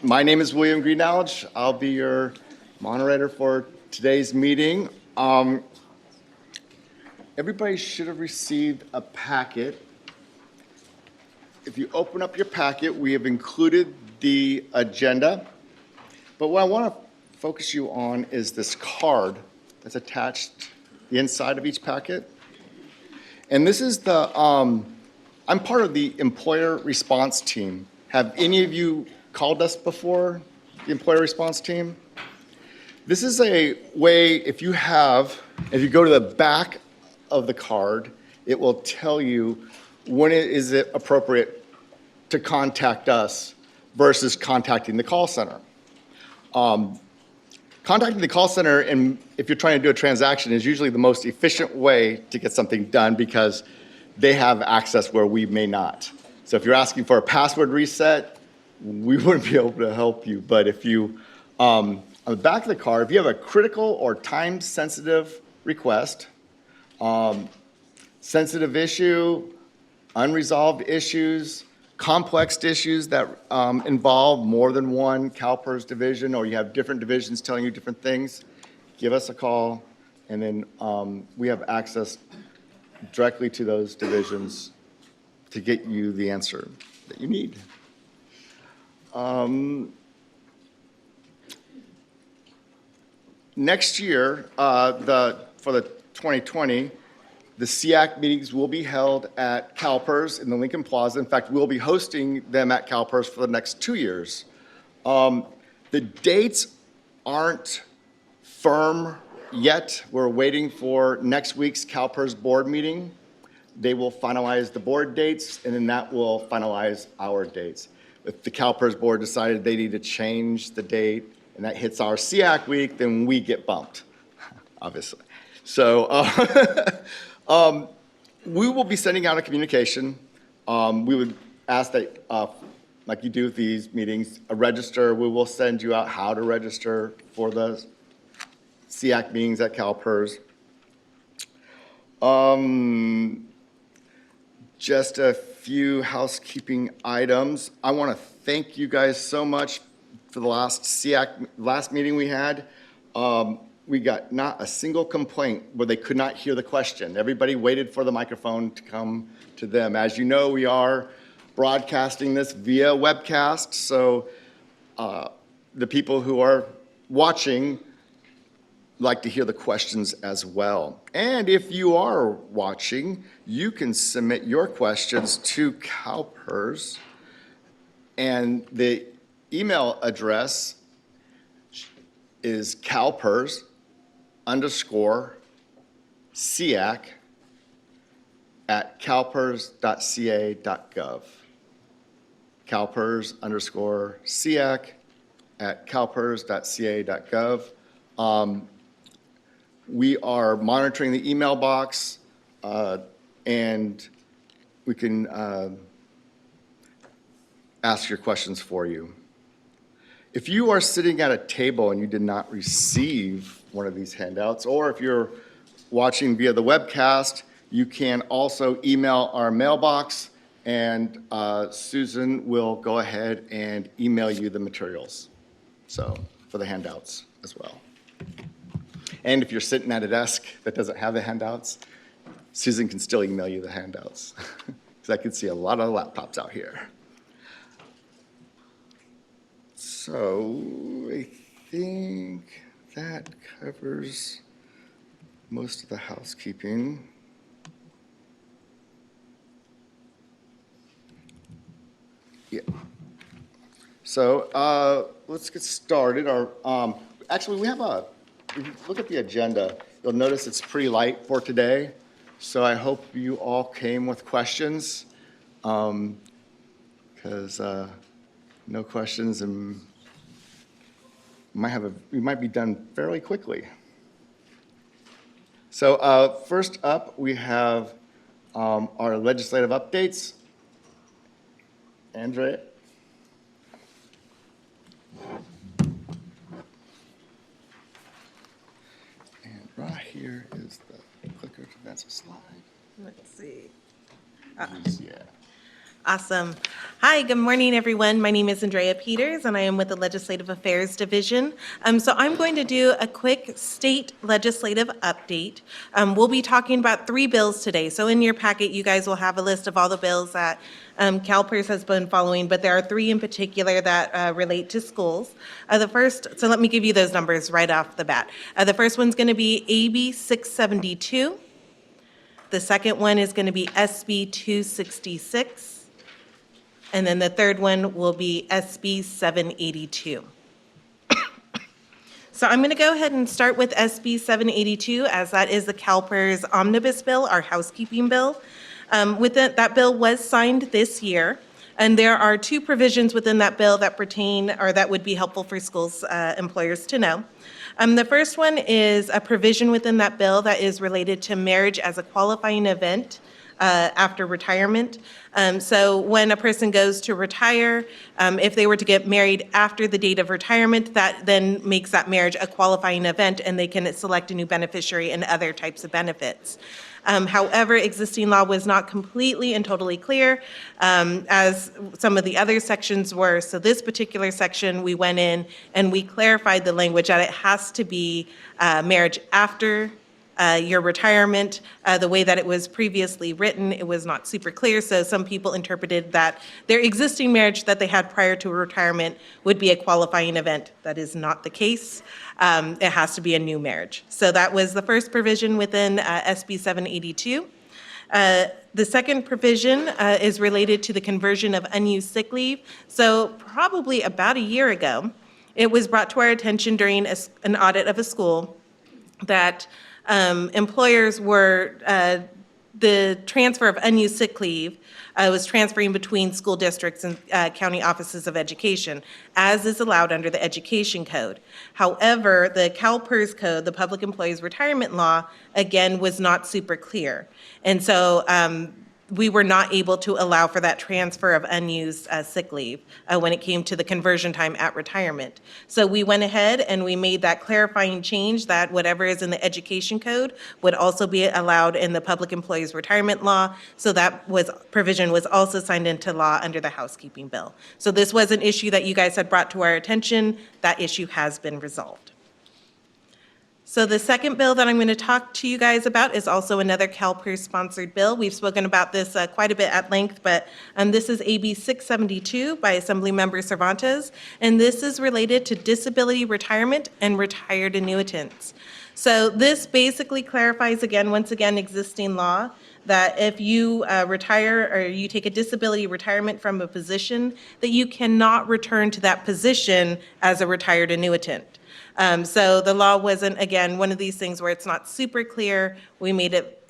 My name is William Greenalge. I'll be your moderator for today's meeting. Everybody should have received a packet. If you open up your packet, we have included the agenda. But what I want to focus you on is this card that's attached the inside of each packet. And this is the, I'm part of the employer response team. Have any of you called us before, the employer response team? This is a way, if you go to the back of the card, it will tell you when is it appropriate to contact us versus contacting the call center. Contacting the call center, and if you're trying to do a transaction, is usually the most efficient way to get something done because they have access where we may not. So if you're asking for a password reset, we wouldn't be able to help you. But if you, on the back of the card, if you have a critical or time-sensitive request, sensitive issue, unresolved issues, complex issues that involve more than one CalPERS division, or you have different divisions telling you different things, give us a call, and then we have access directly to those divisions to get you the answer that you need. Next year, for the 2020, the SEAC meetings will be held at CalPERS in the Lincoln Plaza. In fact, we'll be hosting them at CalPERS for the next 2 years. The dates aren't firm yet. We're waiting for next week's CalPERS board meeting. They will finalize the board dates, and then that will finalize our dates. If the CalPERS board decided they need to change the date and that hits our SEAC week, then we get bumped, obviously. So we will be sending out a communication. We would ask that, like you do with these meetings, a register. We will send you out how to register for the SEAC meetings at CalPERS. Just a few housekeeping items. I want to thank you guys so much for the last meeting we had. We got not a single complaint where they could not hear the question. Everybody waited for the microphone to come to them. As you know, we are broadcasting this via webcast, so the people who are watching like to hear the questions as well. And if you are watching, you can submit your questions to CalPERS, and the email address is CalPERS_SEAC@calpers.ca.gov. CalPERS_SEAC@calpers.ca.gov. We are monitoring the email box, and we can ask your questions for you. If you are sitting at a table and you did not receive one of these handouts, or if you're watching via the webcast, you can also email our mailbox, and Susan will go ahead and email you the materials, so for the handouts as well. And if you're sitting at a desk that doesn't have the handouts, Susan can still email you the handouts, because I can see a lot of laptops out here. So I think that covers most of the housekeeping. Yeah. So let's get started. Actually, we have if you look at the agenda, you'll notice it's pretty light for today. So I hope you all came with questions, because no questions and we might be done fairly quickly. So first up, we have our legislative updates. Andrea. And right here is the clicker to advance a slide. Let's see. Yeah. Awesome. Hi, good morning, everyone. My name is Andrea Peters, and I am with the Legislative Affairs Division. So I'm going to do a quick state legislative update. We'll be talking about 3 bills today. So in your packet, you guys will have a list of all the bills that CalPERS has been following, but there are 3 in particular that relate to schools. So let me give you those numbers right off the bat. The first one's going to be AB 672. The second one is going to be SB 266. And then the third one will be SB 782. So I'm going to go ahead and start with SB 782, as that is the CalPERS omnibus bill, our housekeeping bill. That bill was signed this year, and there are 2 provisions within that bill that pertain or that would be helpful for schools employers to know. The first one is a provision within that bill that is related to marriage as a qualifying event after retirement. So when a person goes to retire, if they were to get married after the date of retirement, that then makes that marriage a qualifying event, and they can select a new beneficiary and other types of benefits. However, existing law was not completely and totally clear, as some of the other sections were. So this particular section, we went in and we clarified the language that it has to be marriage after your retirement. The way that it was previously written, it was not super clear, so some people interpreted that their existing marriage that they had prior to retirement would be a qualifying event. That is not the case. It has to be a new marriage. So that was the first provision within SB 782. The second provision is related to the conversion of unused sick leave. So probably about a year ago, it was brought to our attention during an audit of a school that employers were, the transfer of unused sick leave was transferring between school districts and county offices of education, as is allowed under the Education Code. However, the CalPERS Code, the Public Employees Retirement Law, again, was not super clear. And so we were not able to allow for that transfer of unused sick leave when it came to the conversion time at retirement. So we went ahead and we made that clarifying change that whatever is in the Education Code would also be allowed in the Public Employees Retirement Law. So that provision was also signed into law under the housekeeping bill. So this was an issue that you guys had brought to our attention. That issue has been resolved. So the second bill that I'm going to talk to you guys about is also another CalPERS-sponsored bill. We've spoken about this quite a bit at length, but this is AB 672 by Assemblymember Cervantes, and this is related to disability retirement and retired annuitants. So this basically clarifies, once again, existing law, that if you retire or you take a disability retirement from a position, that you cannot return to that position as a retired annuitant. So the law wasn't, again, one of these things where it's not super clear. We made it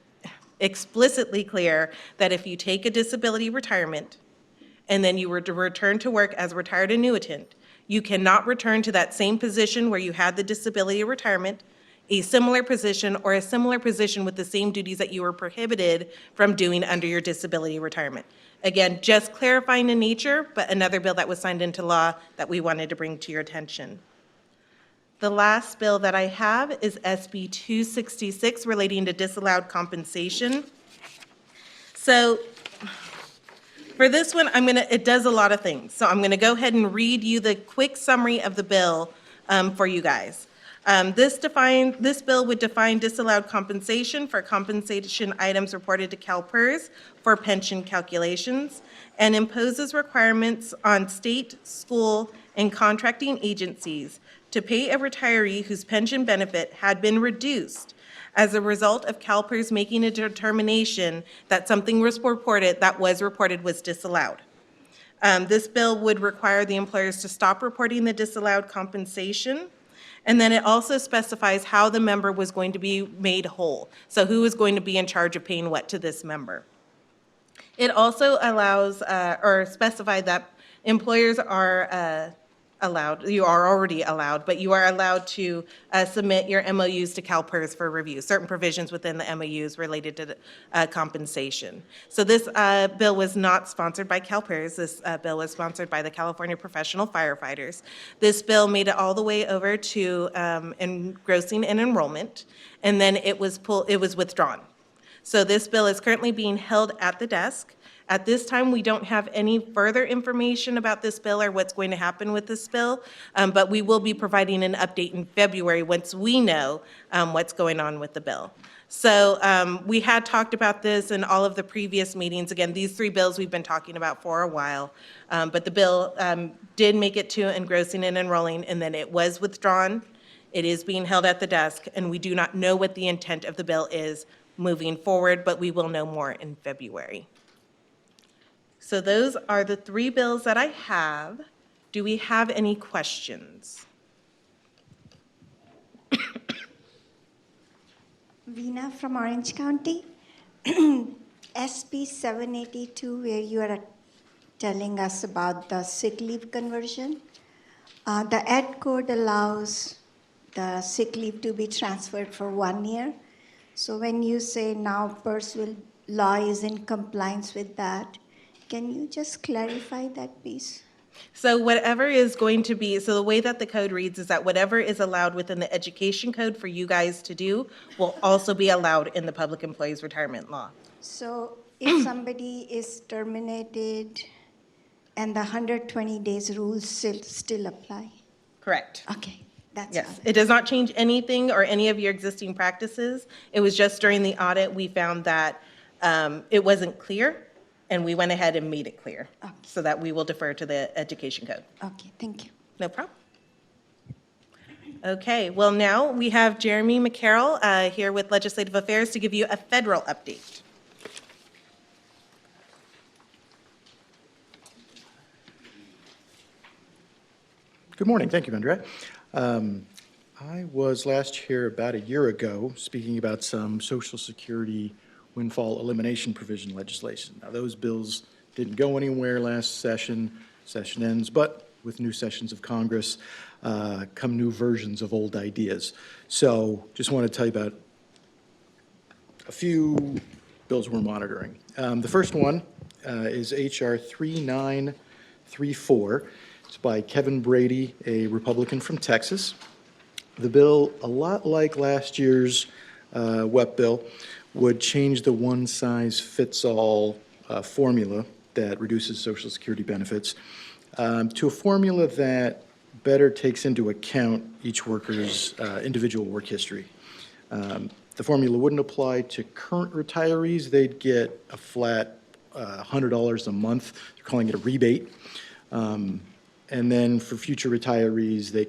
explicitly clear that if you take a disability retirement and then you were to return to work as a retired annuitant, you cannot return to that same position where you had the disability retirement, a similar position, or a similar position with the same duties that you were prohibited from doing under your disability retirement. Again, just clarifying in nature, but another bill that was signed into law that we wanted to bring to your attention. The last bill that I have is SB 266 relating to disallowed compensation. So for this one, it does a lot of things. So I'm going to go ahead and read you the quick summary of the bill for you guys. This bill would define disallowed compensation for compensation items reported to CalPERS for pension calculations, and imposes requirements on state, school, and contracting agencies to pay a retiree whose pension benefit had been reduced as a result of CalPERS making a determination that something was reported was disallowed. This bill would require the employers to stop reporting the disallowed compensation, and then it also specifies how the member was going to be made whole. So who is going to be in charge of paying what to this member. It also allows or specified that employers are allowed, you are already allowed, but you are allowed to submit your MOUs to CalPERS for review, certain provisions within the MOUs related to compensation. So this bill was not sponsored by CalPERS. This bill was sponsored by the California Professional Firefighters. This bill made it all the way over to engrossing and enrollment, and then it was withdrawn. So this bill is currently being held at the desk. At this time, we don't have any further information about this bill or what's going to happen with this bill, but we will be providing an update in February once we know what's going on with the bill. So we had talked about this in all of the previous meetings. Again, these three bills we've been talking about for a while, but the bill did make it to engrossing and enrolling, and then it was withdrawn. It is being held at the desk, and we do not know what the intent of the bill is moving forward, but we will know more in February. So those are the three bills that I have. Do we have any questions? Veena from Orange County. SB 782, where you are telling us about the sick leave conversion. The Ed code allows the sick leave to be transferred for 1 year. So when you say now PERS law is in compliance with that, can you just clarify that piece? So whatever is going to be, so the way that the code reads is that whatever is allowed within the education code for you guys to do will also be allowed in the public employees retirement law. So if somebody is terminated and the 120 days rules still apply? Correct. Okay, that's Yes, all. it does not change anything or any of your existing practices. It was just during the audit, we found that it wasn't clear, and we went ahead and made it clear. Okay. So that we will defer to the education code. Okay, thank you. No problem. Okay, well, now we have Jeremy McCarroll here with Legislative Affairs to give you a federal update. Good morning. Thank you, Andrea. I was last here about a year ago speaking about some Social Security windfall elimination provision legislation. Now, those bills didn't go anywhere last session. Session ends, but with new sessions of Congress come new versions of old ideas. So just want to tell you about a few bills we're monitoring. The first one is H.R. 3934. It's by Kevin Brady, a Republican from Texas. The bill, a lot like last year's WEP bill, would change the one-size-fits-all formula that reduces Social Security benefits to a formula that better takes into account each worker's individual work history. The formula wouldn't apply to current retirees. They'd get a flat $100 a month. They're calling it a rebate. And then for future retirees, they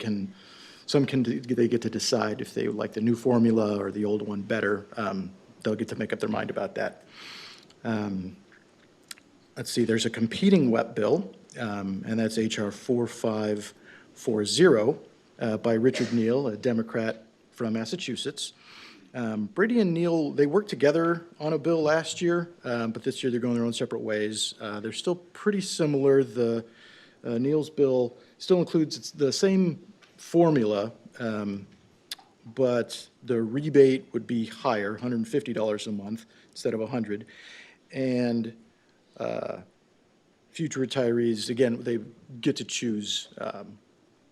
get to decide if they like the new formula or the old one better. They'll get to make up their mind about that. Let's see, there's a competing WEP bill, and that's H.R. 4540 by Richard Neal, a Democrat from Massachusetts. Brady and Neal, they worked together on a bill last year, but this year they're going their own separate ways. They're still pretty similar. The Neal's bill still includes the same formula, but the rebate would be higher, $150 a month instead of $100. And future retirees, again, they get to choose,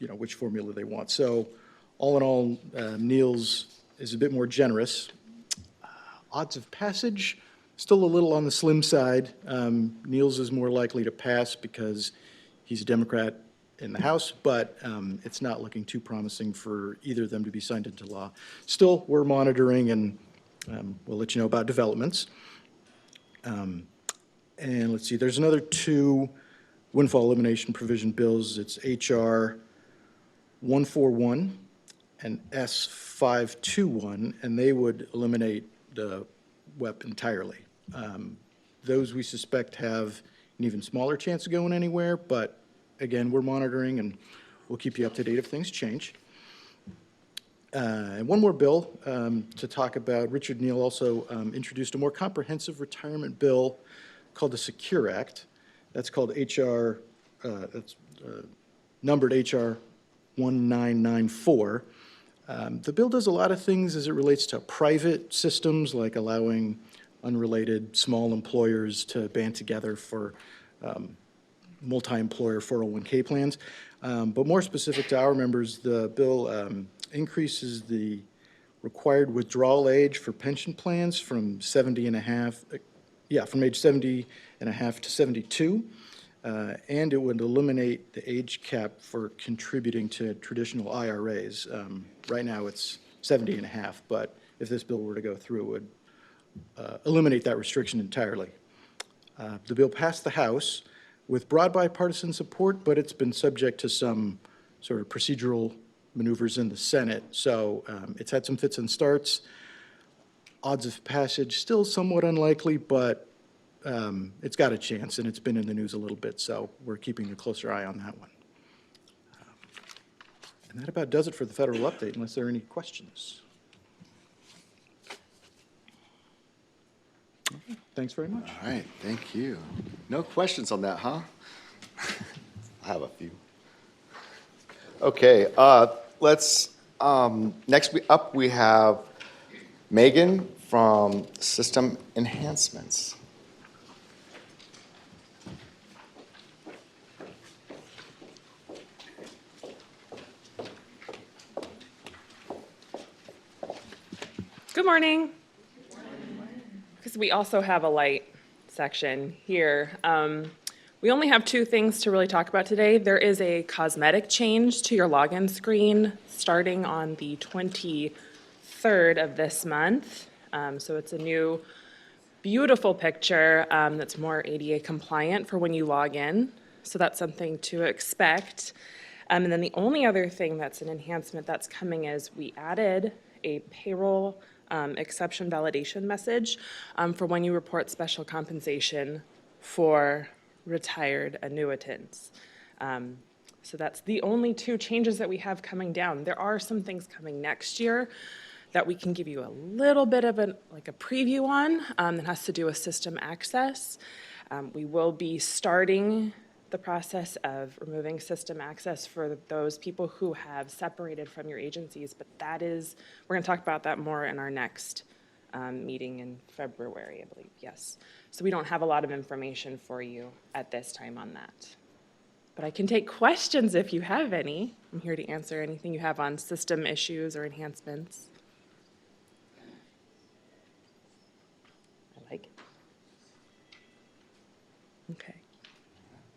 which formula they want. So all in all, Neal's is a bit more generous. Odds of passage, still a little on the slim side. Neal's is more likely to pass because he's a Democrat in the House, but it's not looking too promising for either of them to be signed into law. Still, we're monitoring, and we'll let you know about developments. And let's see, there's another two windfall elimination provision bills. It's H.R. 141 and S. 521, and they would eliminate the WEP entirely. Those we suspect have an even smaller chance of going anywhere, but again, we're monitoring and we'll keep you up to date if things change. And one more bill to talk about. Richard Neal also introduced a more comprehensive retirement bill called the Secure Act. That's called H.R., numbered H.R. 1994. The bill does a lot of things as it relates to private systems, like allowing unrelated small employers to band together for multi-employer 401k plans. But more specific to our members, the bill increases the required withdrawal age for pension plans from 70 and a half Yeah, from age 70 and a half to 72. And it would eliminate the age cap for contributing to traditional IRAs. Right now, it's 70 and a half, but if this bill were to go through, it would eliminate that restriction entirely. The bill passed the House with broad bipartisan support, but it's been subject to some sort of procedural maneuvers in the Senate. So it's had some fits and starts. Odds of passage still somewhat unlikely, but it's got a chance, and it's been in the news a little bit, so we're keeping a closer eye on that one. And that about does it for the federal update, unless there are any questions. Okay, thanks very much. All right, thank you. No questions on that, huh? I have a few. Okay, next up we have Megan from System Enhancements. Good morning. Because we also have a light section here. We only have two things to really talk about today. There is a cosmetic change to your login screen starting on the 23rd of this month. So it's a new, beautiful picture that's more ADA compliant for when you log in. So that's something to expect. And then the only other thing that's an enhancement that's coming is we added a payroll exception validation message for when you report special compensation for retired annuitants. So that's the only two changes that we have coming down. There are some things coming next year that we can give you a little bit of a preview on that has to do with system access. We will be starting the process of removing system access for those people who have separated from your agencies, but we're going to talk about that more in our next meeting in February, I believe, yes. So we don't have a lot of information for you at this time on that. But I can take questions if you have any. I'm here to answer anything you have on system issues or enhancements. I like it. Okay.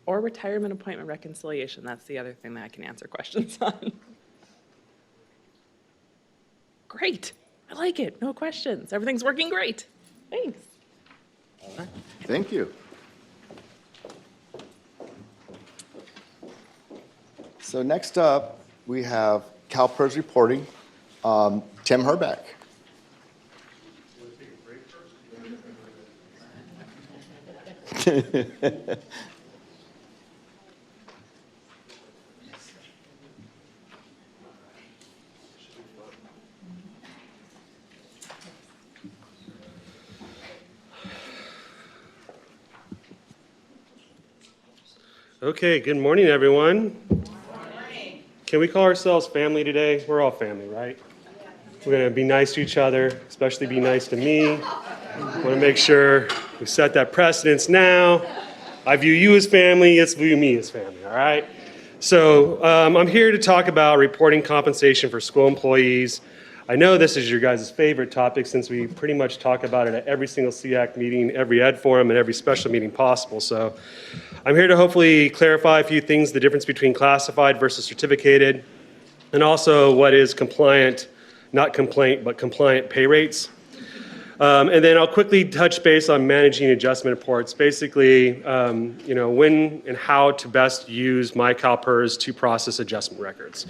Or retirement appointment reconciliation. That's the other thing that I can answer questions on. Great. I like it. No questions. Everything's working great. Thanks. All right, thank you. So next up, we have CalPERS reporting. Tim Herbeck. Okay, good morning, everyone. Can we call ourselves family today? We're all family, right? We're going to be nice to each other, especially be nice to me. Want to make sure we set that precedence now. I view you as family, it's view me as family, all right? So I'm here to talk about reporting compensation for school employees. I know this is your guys' favorite topic since we pretty much talk about it at every single SEAC meeting, every ed forum, and every special meeting possible. So I'm here to hopefully clarify a few things, the difference between classified versus certificated, and also what is compliant, not complaint, but compliant pay rates. And then I'll quickly touch base on managing adjustment reports, basically, when and how to best use my CalPERS to process adjustment records.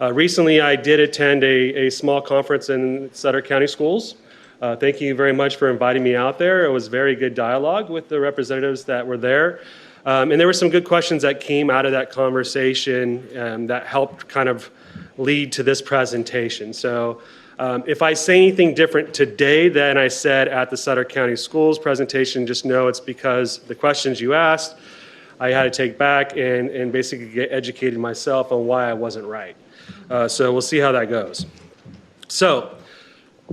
Recently, I did attend a small conference in Sutter County Schools. Thank you very much for inviting me out there. It was very good dialogue with the representatives that were there. And there were some good questions that came out of that conversation that helped kind of lead to this presentation. So if I say anything different today than I said at the Sutter County Schools presentation, just know it's because the questions you asked, I had to take back and basically get educated myself on why I wasn't right. So we'll see how that goes. So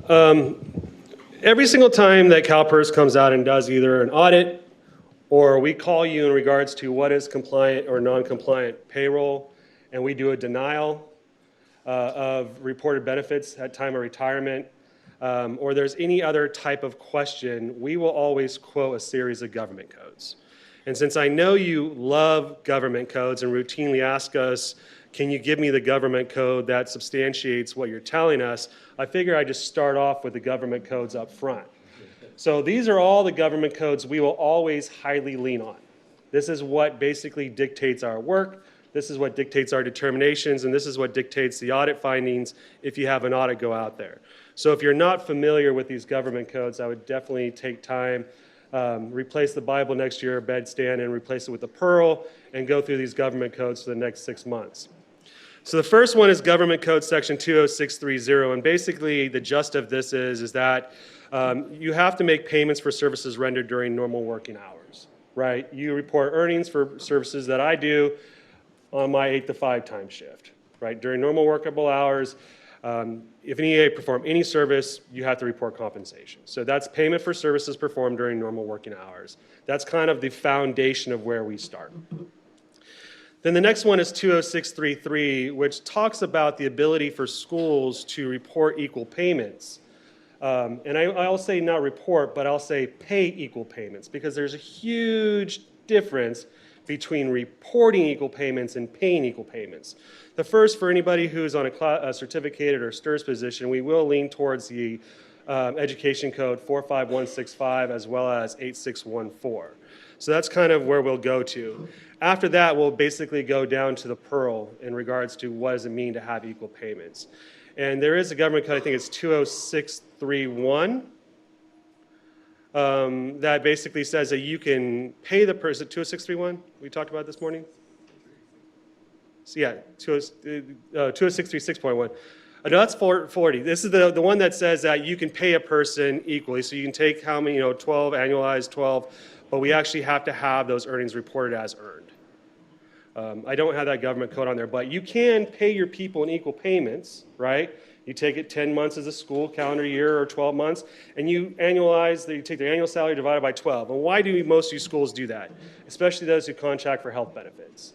every single time that CalPERS comes out and does either an audit or we call you in regards to what is compliant or non-compliant payroll, and we do a denial of reported benefits at time of retirement, or there's any other type of question, we will always quote a series of government codes. And since I know you love government codes and routinely ask us, can you give me the government code that substantiates what you're telling us, I figure I just start off with the government codes up front. So these are all the government codes we will always highly lean on. This is what basically dictates our work, this is what dictates our determinations, and this is what dictates the audit findings if you have an audit go out there. So if you're not familiar with these government codes, I would definitely take time, replace the Bible next to your bedstand and replace it with the Pearl, and go through these government codes for the next 6 months. So the first one is Government Code Section 20630, and basically the gist of this is that you have to make payments for services rendered during normal working hours, right? You report earnings for services that I do on my 8 to 5 time shift, right? During normal workable hours, if an EA perform any service, you have to report compensation. So that's payment for services performed during normal working hours. That's kind of the foundation of where we start. Then the next one is 20633, which talks about the ability for schools to report equal payments. And I'll say not report, but I'll say pay equal payments, because there's a huge difference between reporting equal payments and paying equal payments. The first, for anybody who's on a certificated or STIRS position, we will lean towards the Education Code 45165 as well as 8614. So that's kind of where we'll go to. After that, we'll basically go down to the Pearl in regards to what does it mean to have equal payments. And there is a government code, I think it's 20631, that basically says that you can pay the person, 20631 we talked about this morning? So yeah, 20636.1. No, that's 40. This is the one that says that you can pay a person equally. So you can take how many, 12, annualized 12, but we actually have to have those earnings reported as earned. I don't have that government code on there, but you can pay your people in equal payments, right? You take it 10 months as a school calendar year or 12 months, and you annualize, you take their annual salary divided by 12. And why do most of you schools do that? Especially those who contract for health benefits.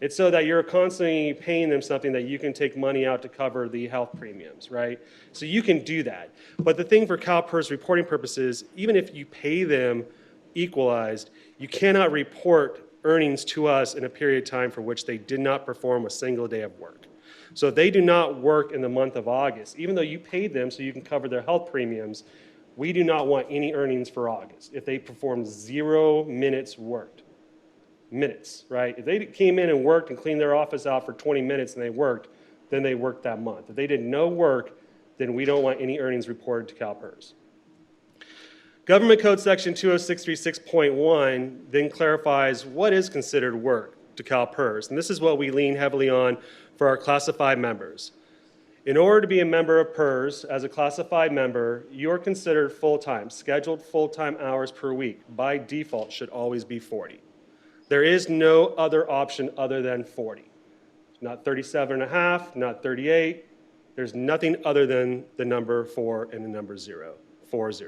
It's so that you're constantly paying them something that you can take money out to cover the health premiums, right? So you can do that. But the thing for CalPERS reporting purposes, even if you pay them equalized, you cannot report earnings to us in a period of time for which they did not perform a single day of work. So if they do not work in the month of August, even though you paid them so you can cover their health premiums, we do not want any earnings for August if they perform 0 minutes worked. Minutes, right? If they came in and worked and cleaned their office out for 20 minutes and they worked, then they worked that month. If they did no work, then we don't want any earnings reported to CalPERS. Government Code Section 20636.1 then clarifies what is considered work to CalPERS, and this is what we lean heavily on for our classified members. In order to be a member of PERS, as a classified member, you are considered full-time. Scheduled full-time hours per week, by default, should always be 40. There is no other option other than 40. Not 37 and a half, not 38. There's nothing other than the number 4 and the number 0, 40.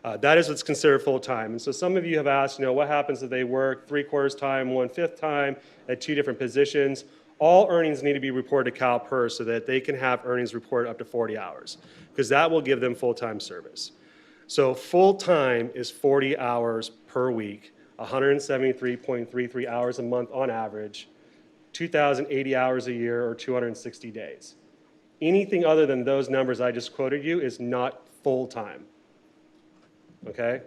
That is what's considered full-time. And so some of you have asked, what happens if they work 3/4 time, 1/5 time at 2 different positions? All earnings need to be reported to CalPERS so that they can have earnings reported up to 40 hours, because that will give them full-time service. So full-time is 40 hours per week, 173.33 hours a month on average, 2,080 hours a year, or 260 days. Anything other than those numbers I just quoted you is not full-time. Okay?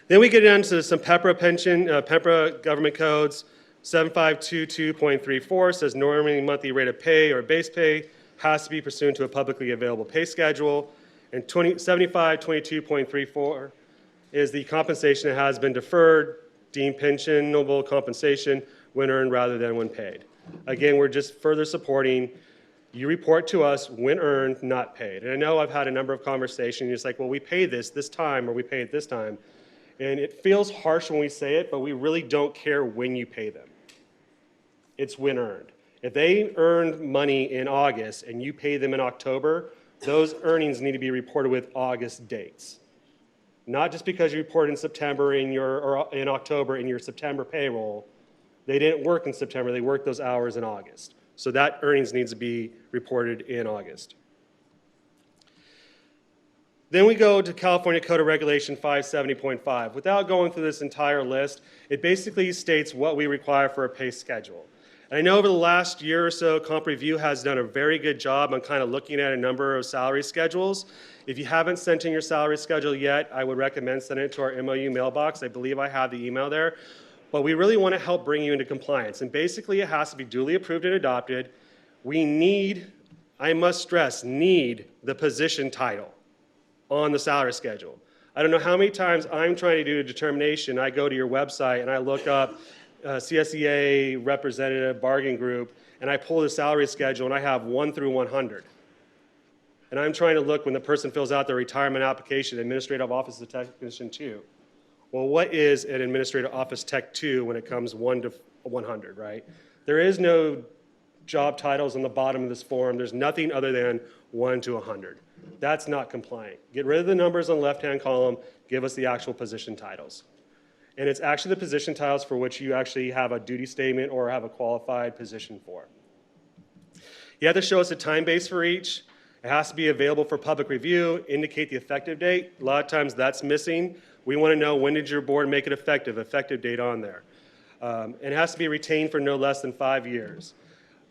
Then we get into some PEPRA government codes. 7522.34 says normally monthly rate of pay or base pay has to be pursuant to a publicly available pay schedule. And 7522.34 is the compensation that has been deferred, deemed pensionable compensation when earned rather than when paid. Again, we're just further supporting you report to us when earned, not paid. And I know I've had a number of conversations. It's like, well, we pay this time, or we pay it this time. And it feels harsh when we say it, but we really don't care when you pay them. It's when earned. If they earned money in August and you pay them in October, those earnings need to be reported with August dates. Not just because you report in September or in October in your September payroll. They didn't work in September, they worked those hours in August. So that earnings needs to be reported in August. Then we go to California Code of Regulation 570.5. Without going through this entire list, it basically states what we require for a pay schedule. And I know over the last year or so, Comp Review has done a very good job on kind of looking at a number of salary schedules. If you haven't sent in your salary schedule yet, I would recommend sending it to our MOU mailbox. I believe I have the email there. But we really want to help bring you into compliance. And basically, it has to be duly approved and adopted. We need, I must stress, need the position title on the salary schedule. I don't know how many times I'm trying to do a determination. I go to your website and I look up CSEA representative bargaining group, and I pull the salary schedule and I have 1 through 100. And I'm trying to look when the person fills out their retirement application, administrative office technician 2. Well, what is an administrative office tech 2 when it comes 1 to 100, right? There is no job titles on the bottom of this form. There's nothing other than 1 to 100. That's not compliant. Get rid of the numbers on the left-hand column. Give us the actual position titles. And it's actually the position titles for which you actually have a duty statement or have a qualified position for. You have to show us a time base for each. It has to be available for public review, indicate the effective date. A lot of times that's missing. We want to know, when did your board make it effective date on there. And it has to be retained for no less than 5 years.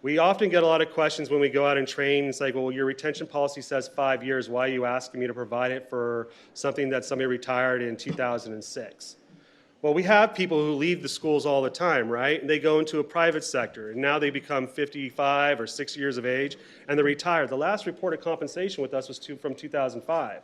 We often get a lot of questions when we go out and train. It's like, well, your retention policy says 5 years. Why are you asking me to provide it for something that somebody retired in 2006? Well, we have people who leave the schools all the time, right? And they go into a private sector, and now they become 55 or 60 years of age, and they're retired. The last reported compensation with us was from 2005.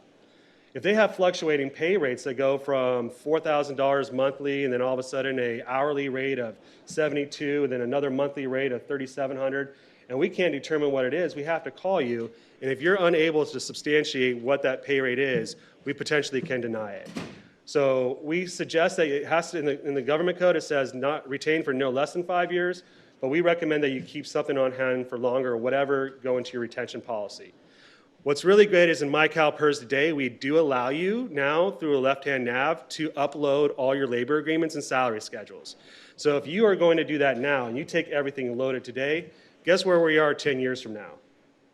If they have fluctuating pay rates that go from $4,000 monthly, and then all of a sudden an hourly rate of $72, and then another monthly rate of $3,700, and we can't determine what it is, we have to call you. And if you're unable to substantiate what that pay rate is, we potentially can deny it. So we suggest that it has to, in the government code, it says not retained for no less than 5 years, but we recommend that you keep something on hand for longer or whatever go into your retention policy. What's really great is in my CalPERS today, we do allow you now through a left-hand nav to upload all your labor agreements and salary schedules. So if you are going to do that now and you take everything and load it today, guess where we are 10 years from now?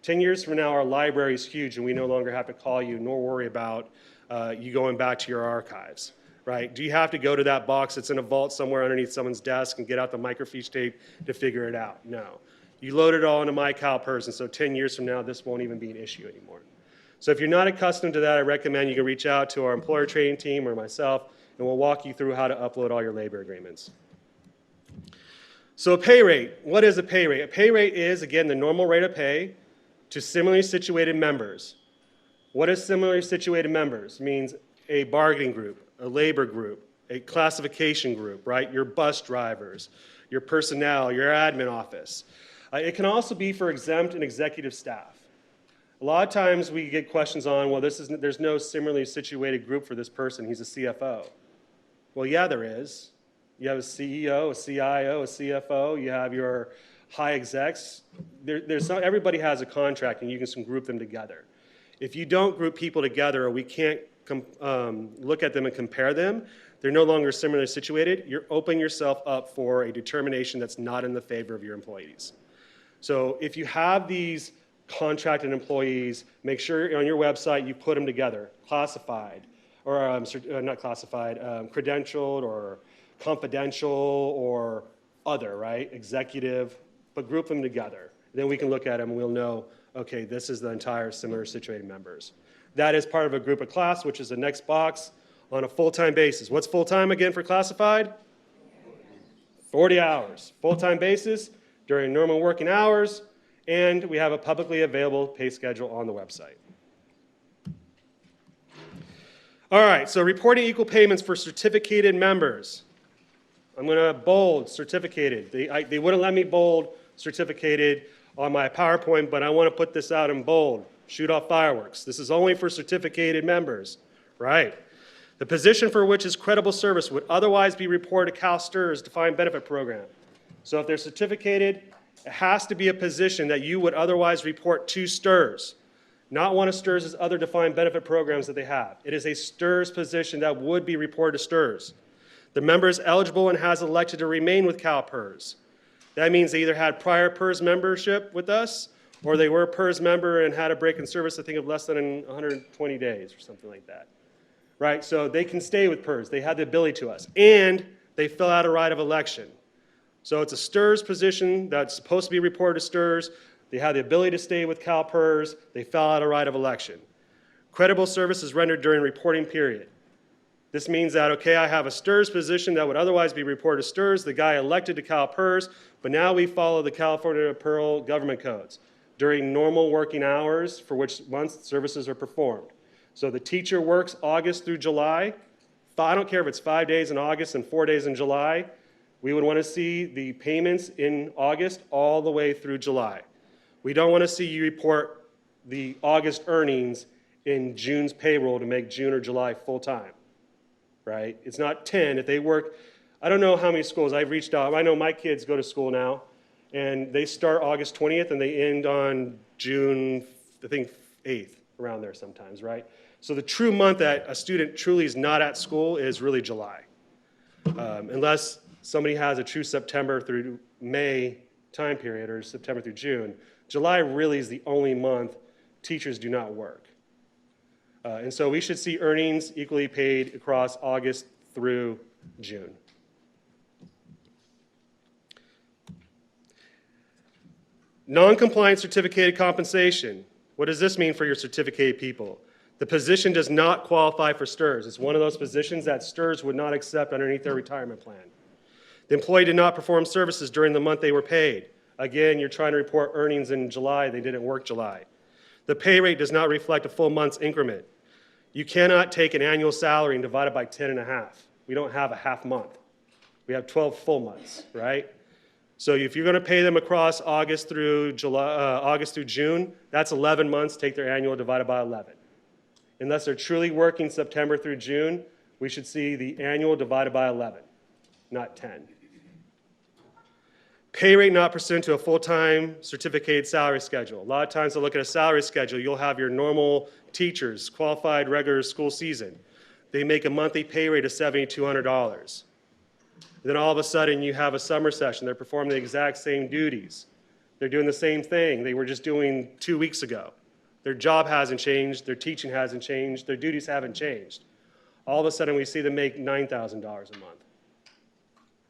10 years from now, our library is huge and we no longer have to call you nor worry about you going back to your archives, right? Do you have to go to that box that's in a vault somewhere underneath someone's desk and get out the microfiche tape to figure it out? No. You load it all into my CalPERS, and so 10 years from now, this won't even be an issue anymore. So if you're not accustomed to that, I recommend you can reach out to our employer training team or myself, and we'll walk you through how to upload all your labor agreements. So a pay rate. What is a pay rate? A pay rate is, again, the normal rate of pay to similarly situated members. What is similarly situated members? It means a bargaining group, a labor group, a classification group, right? Your bus drivers, your personnel, your admin office. It can also be for exempt and executive staff. A lot of times we get questions on, well, there's no similarly situated group for this person. He's a CFO. Well, yeah, there is. You have a CEO, a CIO, a CFO. You have your high execs. Everybody has a contract, and you can group them together. If you don't group people together, or we can't look at them and compare them, they're no longer similarly situated. You're opening yourself up for a determination that's not in the favor of your employees. So if you have these contracted employees, make sure on your website you put them together, classified, or not classified, credentialed or confidential or other, right? Executive, but group them together. Then we can look at them and we'll know, okay, this is the entire similar situated members. That is part of a group of class, which is the next box, on a full-time basis. What's full-time again for classified? 40 hours. Full-time basis during normal working hours, and we have a publicly available pay schedule on the website. All right, so reporting equal payments for certificated members. I'm going to bold certificated. They wouldn't let me bold certificated on my PowerPoint, but I want to put this out in bold. Shoot off fireworks. This is only for certificated members, right? The position for which is credible service would otherwise be reported to CalSTRS defined benefit program. So if they're certificated, it has to be a position that you would otherwise report to STRS, not one of STRS' other defined benefit programs that they have. It is a STRS position that would be reported to STRS. The member is eligible and has elected to remain with CalPERS. That means they either had prior PERS membership with us or they were a PERS member and had a break in service, I think, of less than 120 days or something like that, right? So they can stay with PERS. They have the ability to us, and they fill out a right of election. So it's a STRS position that's supposed to be reported to STRS. They have the ability to stay with CalPERS. They fill out a right of election. Credible service is rendered during reporting period. This means that, okay, I have a STRS position that would otherwise be reported to STRS, the guy elected to CalPERS, but now we follow the California Payroll government codes during normal working hours for which months services are performed. So the teacher works August through July. I don't care if it's 5 days in August and 4 days in July. We would want to see the payments in August all the way through July. We don't want to see you report the August earnings in June's payroll to make June or July full-time, right? It's not 10. If they work, I don't know how many schools I've reached out. I know my kids go to school now, and they start August 20th, and they end on June, I think, 8th, around there sometimes, right? So the true month that a student truly is not at school is really July, unless somebody has a true September through May time period or September through June. July really is the only month teachers do not work. And so we should see earnings equally paid across August through June. Non-compliant certificated compensation. What does this mean for your certificated people? The position does not qualify for STRS. It's one of those positions that STRS would not accept underneath their retirement plan. The employee did not perform services during the month they were paid. Again, you're trying to report earnings in July. They didn't work July. The pay rate does not reflect a full month's increment. You cannot take an annual salary and divide it by 10.5. We don't have a half month. We have 12 full months, right? So if you're going to pay them across August through June, that's 11 months. Take their annual divided by 11. Unless they're truly working September through June, we should see the annual divided by 11, not 10. Pay rate not pursuant to a full-time certificated salary schedule. A lot of times to look at a salary schedule, you'll have your normal teachers, qualified regular school season. They make a monthly pay rate of $7,200. Then all of a sudden you have a summer session. They're performing the exact same duties. They're doing the same thing they were just doing 2 weeks ago. Their job hasn't changed, their teaching hasn't changed, their duties haven't changed. All of a sudden we see them make $9,000 a month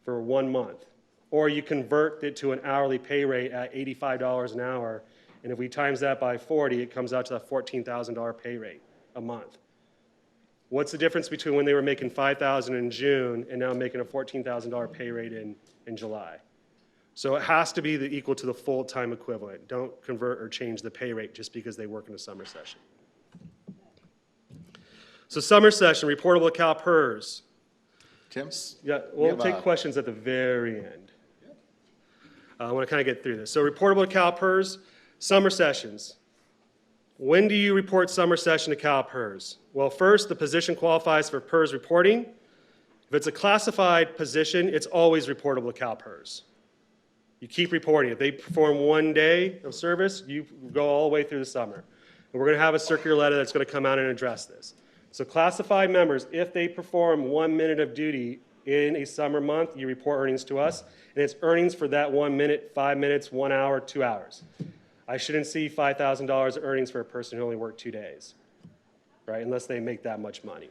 for 1 month. Or you convert it to an hourly pay rate at $85 an hour, and if we times that by 40, it comes out to a $14,000 pay rate a month. What's the difference between when they were making $5,000 in June and now making a $14,000 pay rate in July? So it has to be equal to the full-time equivalent. Don't convert or change the pay rate just because they work in a summer session. So summer session, reportable to CalPERS. Tim? Yeah, we'll take questions at the very end. I want to kind of get through this. So reportable to CalPERS, summer sessions. When do you report summer session to CalPERS? Well, first, the position qualifies for PERS reporting. If it's a classified position, it's always reportable to CalPERS. You keep reporting. If they perform 1 day of service, you go all the way through the summer. And we're going to have a circular letter that's going to come out and address this. So classified members, if they perform 1 minute of duty in a summer month, you report earnings to us, and it's earnings for that 1 minute, 5 minutes, 1 hour, 2 hours. I shouldn't see $5,000 of earnings for a person who only worked 2 days, right, unless they make that much money.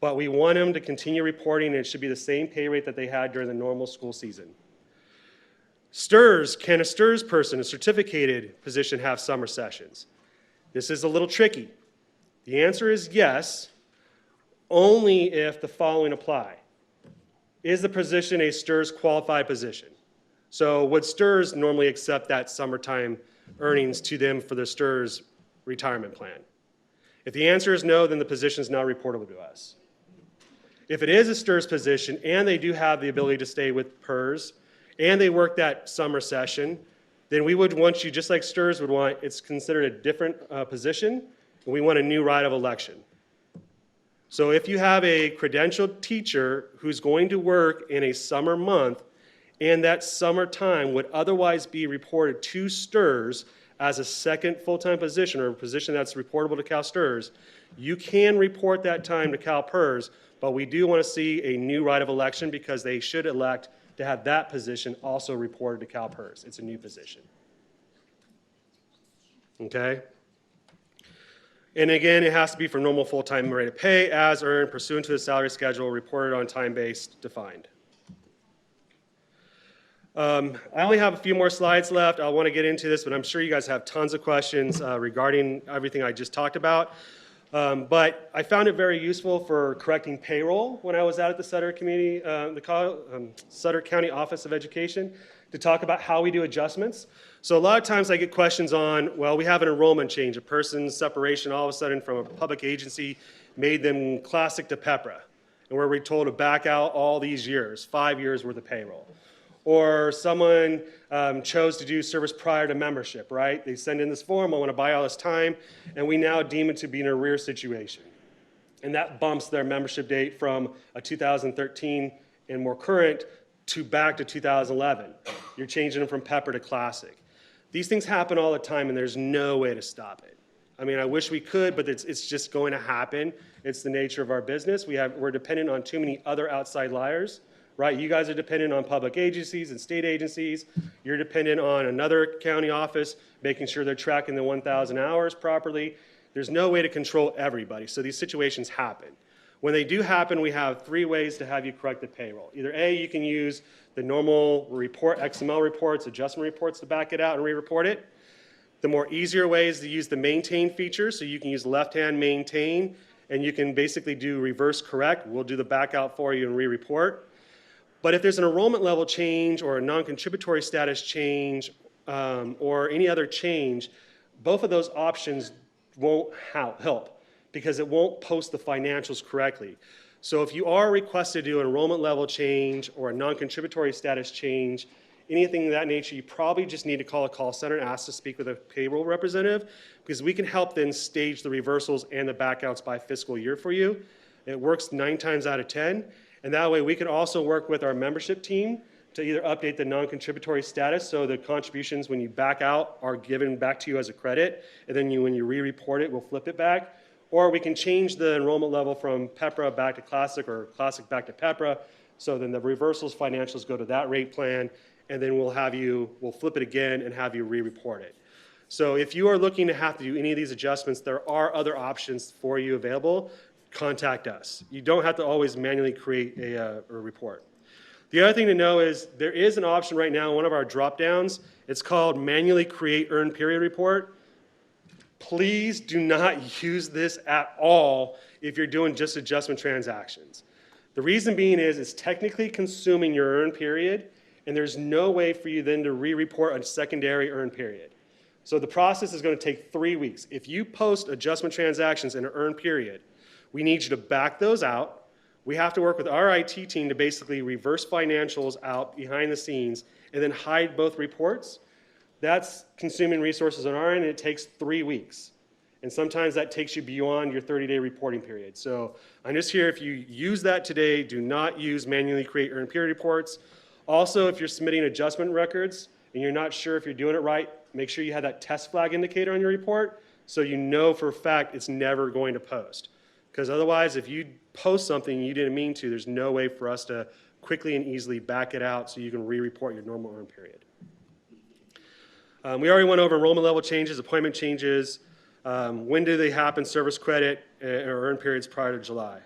But we want them to continue reporting, and it should be the same pay rate that they had during the normal school season. STRS, can a STRS person, a certificated position, have summer sessions? This is a little tricky. The answer is yes, only if the following apply. Is the position a STRS qualified position? So would STRS normally accept that summertime earnings to them for the STRS retirement plan? If the answer is no, then the position is not reportable to us. If it is a STRS position and they do have the ability to stay with PERS and they work that summer session, then we would want you, just like STRS would want, it's considered a different position, and we want a new right of election. So if you have a credentialed teacher who's going to work in a summer month, and that summer time would otherwise be reported to STRS as a second full-time position or a position that's reportable to CalSTRS, you can report that time to CalPERS, but we do want to see a new right of election because they should elect to have that position also reported to CalPERS. It's a new position. okay? And again, it has to be for normal full-time rate of pay as earned pursuant to the salary schedule reported on time-based defined. I only have a few more slides left. I want to get into this, but I'm sure you guys have tons of questions regarding everything I just talked about. But I found it very useful for correcting payroll when I was out at the Sutter Sutter County Office of Education to talk about how we do adjustments. So a lot of times I get questions on, well, we have an enrollment change. A person's separation all of a sudden from a public agency made them classic to PEPRA, and where we're told to back out all these years, 5 years worth of payroll. Or someone chose to do service prior to membership, right? They send in this form, I want to buy all this time, and we now deem it to be an arrears situation. And that bumps their membership date from a 2013 and more current to back to 2011. You're changing them from PEPRA to Classic. These things happen all the time, and there's no way to stop it. I mean, I wish we could, but it's just going to happen. It's the nature of our business. We're dependent on too many other outside liars. Right, you guys are dependent on public agencies and state agencies. You're dependent on another county office making sure they're tracking the 1,000 hours properly. There's no way to control everybody, so these situations happen. When they do happen, we have 3 ways to have you correct the payroll. Either A, you can use the normal report, XML reports, adjustment reports to back it out and re-report it. The more easier way is to use the maintain feature, so you can use left-hand maintain, and you can basically do reverse correct. We'll do the back out for you and re-report. But if there's an enrollment level change or a non-contributory status change or any other change, both of those options won't help because it won't post the financials correctly. So if you are requested to do an enrollment level change or a non-contributory status change, anything of that nature, you probably just need to call a call center and ask to speak with a payroll representative because we can help then stage the reversals and the backouts by fiscal year for you. It works 9 times out of 10. And that way we can also work with our membership team to either update the non-contributory status so the contributions when you back out are given back to you as a credit, and then when you re-report it, we'll flip it back. Or we can change the enrollment level from PEPRA back to Classic or Classic back to PEPRA, so then the reversals financials go to that rate plan, and then we'll flip it again and have you re-report it. So if you are looking to have to do any of these adjustments, there are other options for you available. Contact us. You don't have to always manually create a report. The other thing to know is there is an option right now in one of our drop downs. It's called manually create earned period report. Please do not use this at all if you're doing just adjustment transactions. The reason being is it's technically consuming your earned period, and there's no way for you then to re-report a secondary earned period. So the process is going to take 3 weeks. If you post adjustment transactions in an earned period, we need you to back those out. We have to work with our IT team to basically reverse financials out behind the scenes and then hide both reports. That's consuming resources on our end, and it takes 3 weeks. And sometimes that takes you beyond your 30-day reporting period. So I'm just here, if you use that today, do not use manually create earned period reports. Also, if you're submitting adjustment records and you're not sure if you're doing it right, make sure you have that test flag indicator on your report so you know for a fact it's never going to post. Because otherwise, if you post something you didn't mean to, there's no way for us to quickly and easily back it out so you can re-report your normal earned period. We already went over enrollment level changes, appointment changes, when do they happen, service credit, or earned periods prior to July.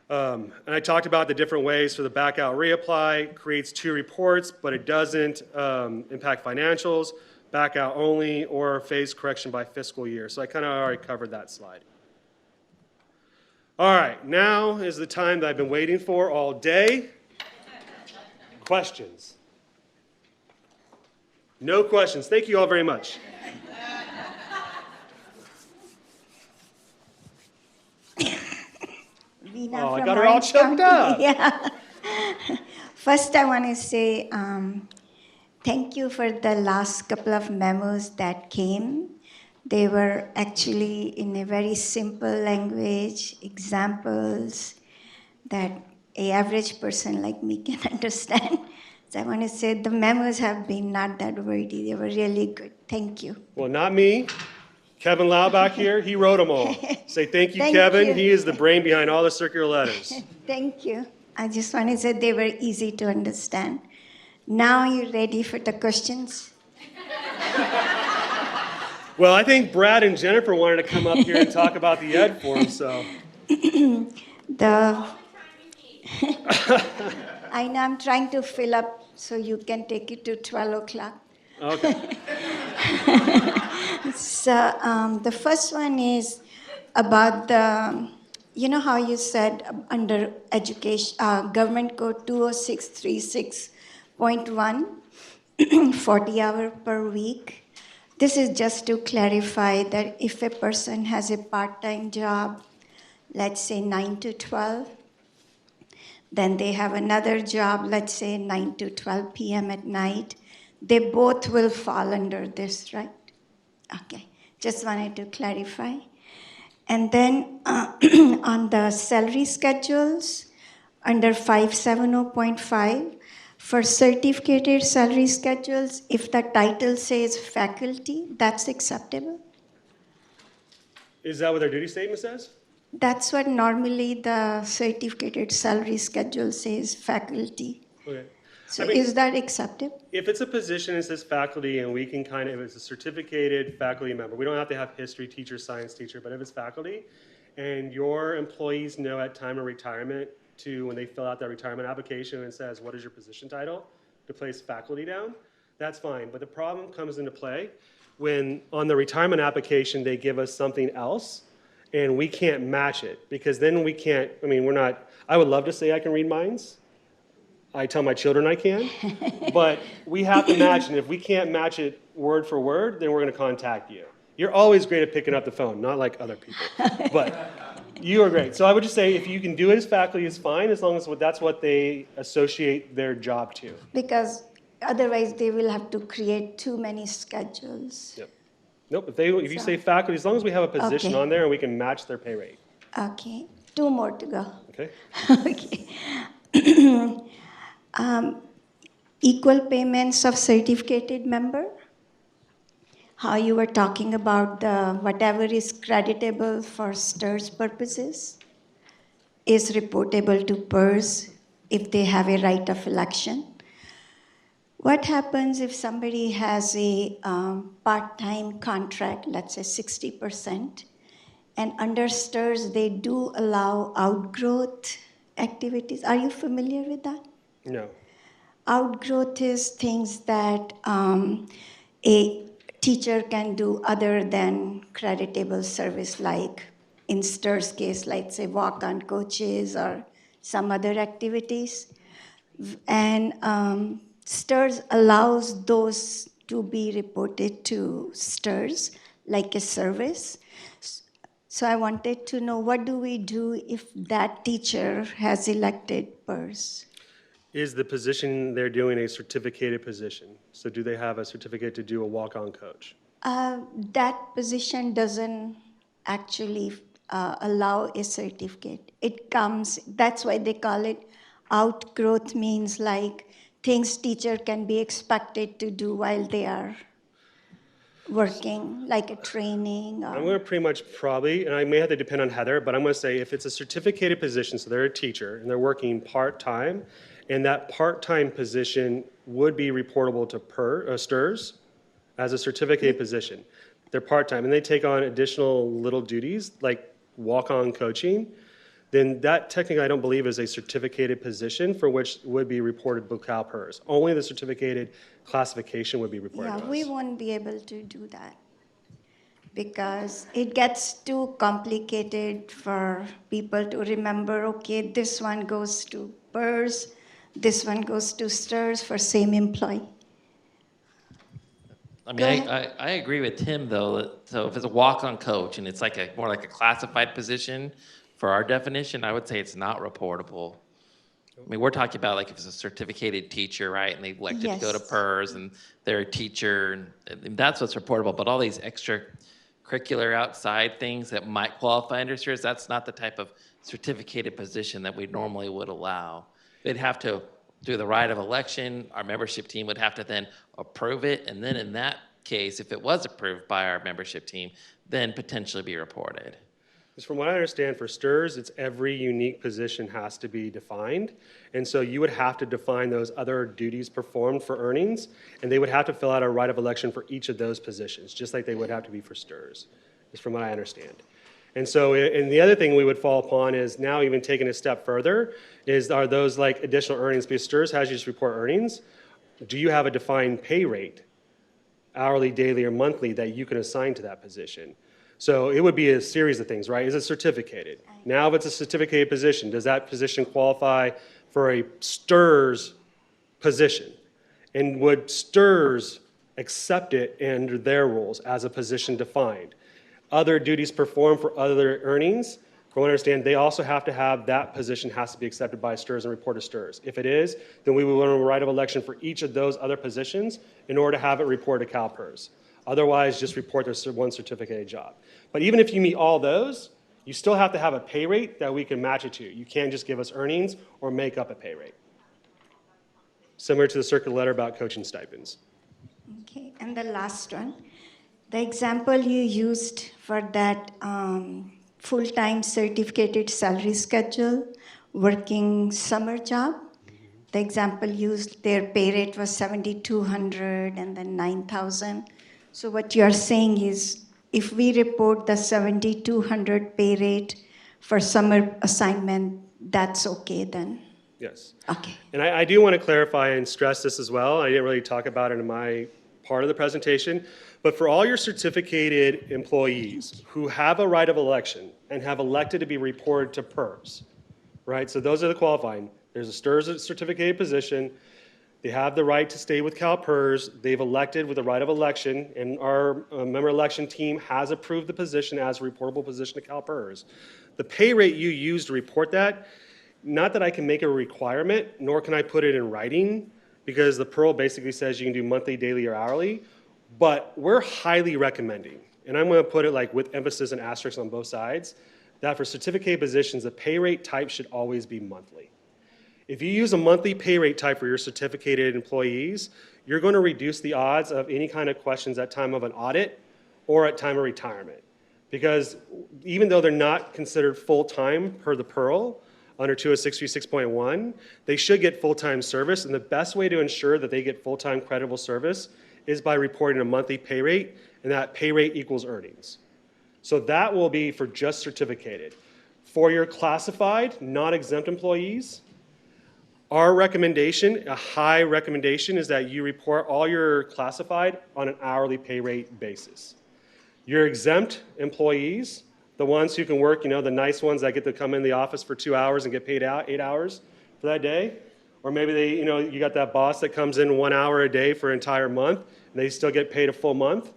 And I talked about the different ways for the back out reapply, creates 2 reports, but it doesn't impact financials, back out only, or phase correction by fiscal year. So I kind of already covered that slide. All right, now is the time that I've been waiting for all day. Questions? No questions. Thank you all very much. Veena Oh, I from got her all Orange choked County. up. Yeah. First, I want to say thank you for the last couple of memos that came. They were actually in a very simple language, examples that an average person like me can understand. So I want to say the memos have been not that wordy. They were really good. Thank you. Well, not me. Kevin Lau back here, he wrote them all. Say thank you, Thank Kevin. you. He is the brain behind all the circular letters. Thank you. I just want to say they were easy to understand. Now you ready for the questions? Well, I think Brad and Jennifer wanted to come up here and talk about the ed form, so. The I know I'm trying to fill up so you can take it to 12 o'clock. Okay. So the first one is about the, you know how you said under education, Government Code 20636.1, 40 hours per week. This is just to clarify that if a person has a part-time job, let's say 9 to 12, then they have another job, let's say 9 to 12 p.m. at night, they both will fall under this, right? Okay, just wanted to clarify. And then on the salary schedules, under 570.5, for certificated salary schedules, if the title says faculty, that's acceptable? Is that what their duty statement says? That's what normally the certificated salary schedule says, faculty. Okay. So I mean, is that acceptable? if it's a position that says faculty and we can kind of, if it's a certificated faculty member, we don't have to have history teacher, science teacher, but if it's faculty and your employees know at time of retirement to, when they fill out that retirement application and it says, what is your position title, to place faculty down, that's fine. But the problem comes into play when on the retirement application, they give us something else and we can't match it because then we can't, I mean, we're not, I would love to say I can read minds. I tell my children I can, but we have to match, and if we can't match it word for word, then we're going to contact you. You're always great at picking up the phone, not like other people, but you are great. So I would just say if you can do it as faculty, it's fine, as long as that's what they associate their job to. Because otherwise they will have to create too many schedules. Yep. Nope, if you say faculty, as long as we have a position Okay. on there and we can match their pay rate. Okay, 2 more to go. Okay? Okay. Equal payments of certificated member. How you were talking about the whatever is creditable for STIRS purposes is reportable to PERS if they have a right of election. What happens if somebody has a part-time contract, let's say 60%, and under STIRS they do allow outgrowth activities? Are you familiar with that? No. Outgrowth is things that a teacher can do other than creditable service, like in STIR's case, like say walk-on coaches or some other activities. And STIRS allows those to be reported to STIRS like a service. So I wanted to know, what do we do if that teacher has elected PERS? Is the position they're doing a certificated position? So do they have a certificate to do a walk-on coach? That position doesn't actually allow a certificate. It comes, that's why they call it outgrowth, means like things teacher can be expected to do while they are working, like a training. I'm going to pretty much probably, and I may have to depend on Heather, but I'm going to say if it's a certificated position, so they're a teacher and they're working part-time, and that part-time position would be reportable to STIRS as a certificated position. They're part-time and they take on additional little duties like walk-on coaching, then that technically I don't believe is a certificated position for which would be reported to CalPERS. Only the certificated classification would be reported to us. We won't be able to do that because it gets too complicated for people to remember, okay, this one goes to PERS, this one goes to STIRS for same employee. I Go mean, ahead. I agree with Tim though. So if it's a walk-on coach and it's like more like a classified position, for our definition, I would say it's not reportable. I mean, we're talking about like if it's a certificated teacher, right? And they elected to go to Yes. PERS and they're a teacher, and that's what's reportable. But all these extracurricular outside things that might qualify under STIRS, that's not the type of certificated position that we normally would allow. They'd have to, through the right of election, our membership team would have to then approve it. And then in that case, if it was approved by our membership team, then potentially be reported. Because from what I understand, for STRS, it's every unique position has to be defined. And so you would have to define those other duties performed for earnings, and they would have to fill out a right of election for each of those positions, just like they would have to be for STRS, is from what I understand. And so, and the other thing we would fall upon is now even taking a step further, are those like additional earnings, because STRS has you just report earnings. Do you have a defined pay rate, hourly, daily, or monthly, that you can assign to that position? So it would be a series of things, right? Is it certificated? Now, if it's a certificated position, does that position qualify for a STRS position? And would STRS accept it under their rules as a position defined? Other duties performed for other earnings, from what I understand, they also have to have that position has to be accepted by STRS and report to STRS. If it is, then we will want a right of election for each of those other positions in order to have it reported to CalPERS. Otherwise, just report the one certificated job. But even if you meet all those, you still have to have a pay rate that we can match it to. You can't just give us earnings or make up a pay rate. Similar to the circular letter about coaching stipends. Okay, and the last one. The example you used for that full-time certificated salary schedule, working summer job, the example used, their pay rate was $7,200 and then $9,000. So what you are saying is, if we report the $7,200 pay rate for summer assignment, that's okay then? Yes. Okay. And I do want to clarify and stress this as well. I didn't really talk about it in my part of the presentation, but for all your certificated employees who have a right of election and have elected to be reported to PERS, right? So those are the qualifying. There's a STRS certificated position. They have the right to stay with CalPERS. They've elected with the right of election, and our member election team has approved the position as a reportable position to CalPERS. The pay rate you use to report that, not that I can make a requirement, nor can I put it in writing, because the Pearl basically says you can do monthly, daily, or hourly, but we're highly recommending, and I'm going to put it like with emphasis and asterisks on both sides, that for certificated positions, the pay rate type should always be monthly. If you use a monthly pay rate type for your certificated employees, you're going to reduce the odds of any kind of questions at time of an audit or at time of retirement. Because even though they're not considered full-time per the Pearl, under 20636.1, they should get full-time service, and the best way to ensure that they get full-time credible service is by reporting a monthly pay rate, and that pay rate equals earnings. So that will be for just certificated. For your classified, non-exempt employees, our recommendation, a high recommendation, is that you report all your classified on an hourly pay rate basis. Your exempt employees, the ones who can work, the nice ones that get to come in the office for 2 hours and get paid out 8 hours for that day, or maybe they, you got that boss that comes in 1 hour a day for an entire month, and they still get paid a full month.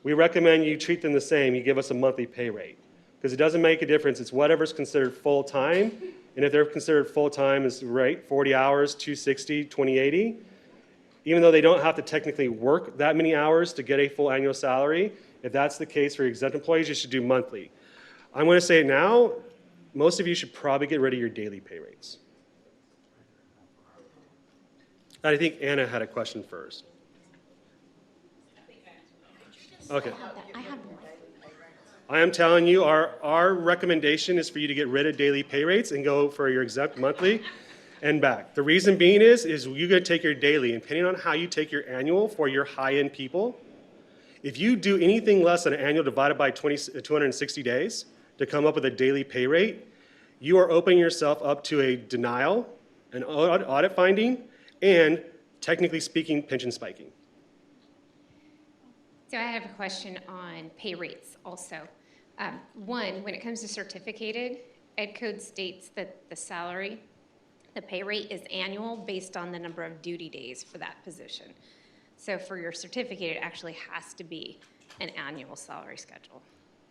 We recommend you treat them the same. You give us a monthly pay rate, because it doesn't make a difference. It's whatever's considered full-time. And if they're considered full-time, is right, 40 hours, 260, 2080. Even though they don't have to technically work that many hours to get a full annual salary, if that's the case for exempt employees, you should do monthly. I'm going to say it now, most of you should probably get rid of your daily pay rates. I think Anna had a question first. Okay. I am telling you, our recommendation is for you to get rid of daily pay rates and go for your exempt monthly and back. The reason being is you're going to take your daily, and depending on how you take your annual for your high-end people, if you do anything less than an annual divided by 260 days to come up with a daily pay rate, you are opening yourself up to a denial, an audit finding, and technically speaking, pension spiking. So I have a question on pay rates also. One, when it comes to certificated, Ed Code states that the salary, the pay rate is annual based on the number of duty days for that position. So for your certificate, it actually has to be an annual salary schedule.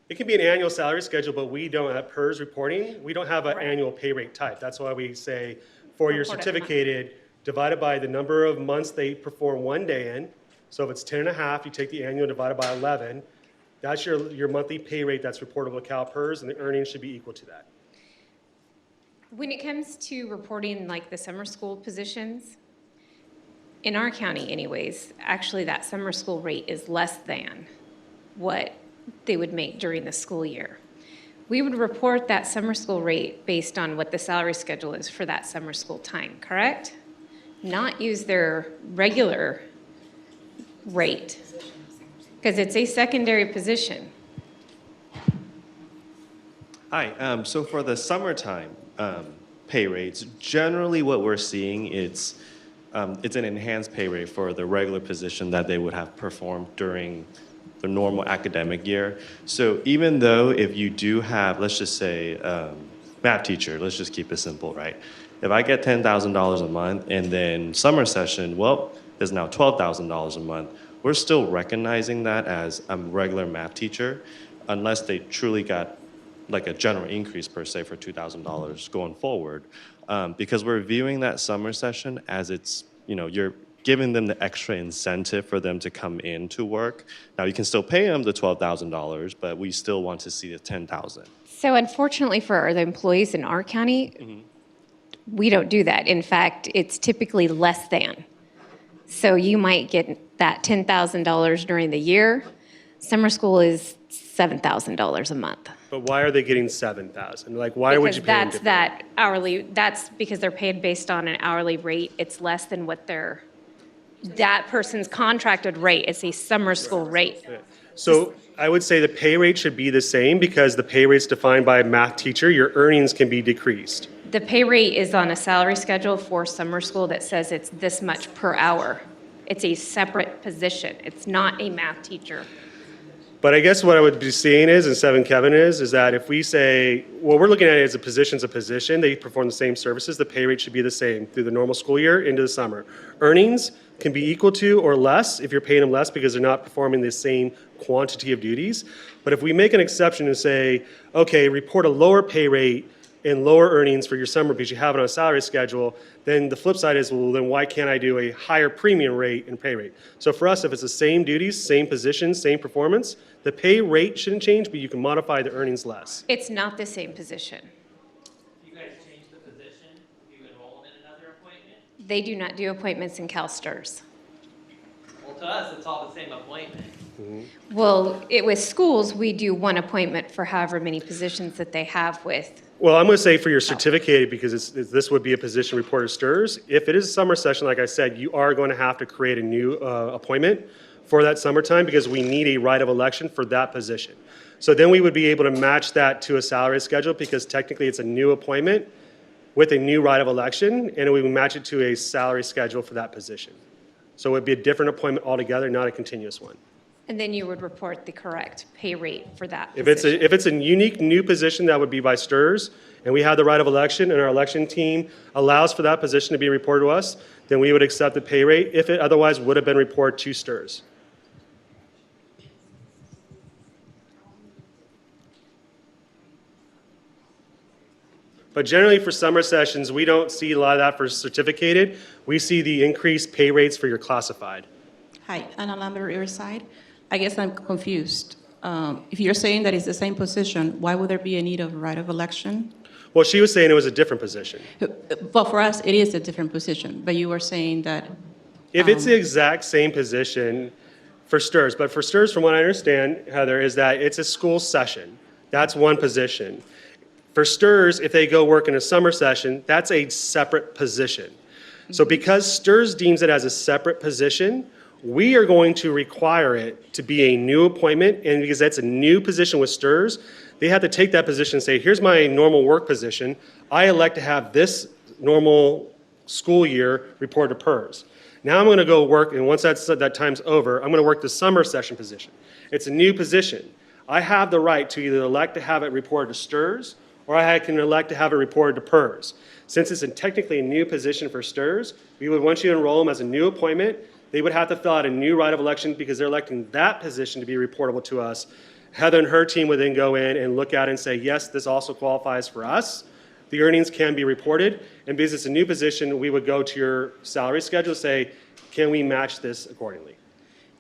It can be an annual salary schedule, but we don't, at PERS reporting, we don't have an annual pay rate type. That's why we say for your certificated, divided by the number of months they perform one day in. So if it's 10 and a half, you take the annual divided by 11. That's your monthly pay rate that's reportable to CalPERS, and the earnings should be equal to that. When it comes to reporting like the summer school positions, in our county anyways, actually that summer school rate is less than what they would make during the school year. We would report that summer school rate based on what the salary schedule is for that summer school time, correct? Not use their regular rate, because it's a secondary position. Hi, so for the summertime pay rates, generally what we're seeing it's an enhanced pay rate for the regular position that they would have performed during the normal academic year. So even though if you do have, let's just say, math teacher, let's just keep it simple, right? If I get $10,000 a month and then summer session, well, is now $12,000 a month, we're still recognizing that as a regular math teacher unless they truly got like a general increase per se for $2,000 going forward, because we're viewing that summer session as it's, you're giving them the extra incentive for them to come in to work. Now you can still pay them the $12,000, but we still want to see the $10,000. So unfortunately for the employees in our county, we don't do that. In fact, it's typically less than. So you might get that $10,000 during the year. Summer school is $7,000 a month. But why are they getting 7,000? Like, why would you pay them Because different? that's that hourly, that's because they're paid based on an hourly rate. It's less than what that person's contracted rate. It's a summer school rate. So I would say the pay rate should be the same because the pay rate's defined by a math teacher. Your earnings can be decreased. The pay rate is on a salary schedule for summer school that says it's this much per hour. It's a separate position. It's not a math teacher. But I guess what I would be saying is, and Seven Kevin is that if we say, well, we're looking at it as a position's a position, they perform the same services, the pay rate should be the same through the normal school year into the summer. Earnings can be equal to or less if you're paying them less because they're not performing the same quantity of duties. But if we make an exception and say, okay, report a lower pay rate and lower earnings for your summer because you have it on a salary schedule, then the flip side is, well, then why can't I do a higher premium rate and pay rate? So for us, if it's the same duties, same position, same performance, the pay rate shouldn't change, but you can modify the earnings less. It's not the same position. You guys change the position, you enroll them in another appointment? They do not do appointments in CalSTRS. Well, to us, it's all the same appointment. Well, with schools, we do one appointment for however many positions that they have with. Well, I'm going to say for your certificated, because this would be a position reported STRS, if it is a summer session, like I said, you are going to have to create a new appointment for that summertime because we need a right of election for that position. So then we would be able to match that to a salary schedule because technically it's a new appointment with a new right of election, and we would match it to a salary schedule for that position. So it would be a different appointment altogether, not a continuous one. And then you would report the correct pay rate for that If position. it's a unique new position, that would be by STRS, and we have the right of election, and our election team allows for that position to be reported to us, then we would accept the pay rate if it otherwise would have been reported to STRS. But generally for summer sessions, we don't see a lot of that for certificated. We see the increased pay rates for your classified. Hi, Anna Lambert, Riverside. I guess I'm confused. If you're saying that it's the same position, why would there be a need of right of election? Well, she was saying it was a different position. Well, for us, it is a different position, but you were saying that, If it's the exact same position for STRS, but for STRS, from what I understand, Heather, is that it's a school session. That's one position. For STRS, if they go work in a summer session, that's a separate position. So because STRS deems it as a separate position, we are going to require it to be a new appointment, and because that's a new position with STRS, they have to take that position and say, here's my normal work position. I elect to have this normal school year report to PERS. Now I'm going to go work, and once that time's over, I'm going to work the summer session position. It's a new position. I have the right to either elect to have it reported to STRS, or I can elect to have it reported to PERS. Since it's technically a new position for STRS, we would want you to enroll them as a new appointment. They would have to fill out a new right of election because they're electing that position to be reportable to us. Heather and her team would then go in and look at it and say, yes, this also qualifies for us. The earnings can be reported. And because it's a new position, we would go to your salary schedule and say, can we match this accordingly?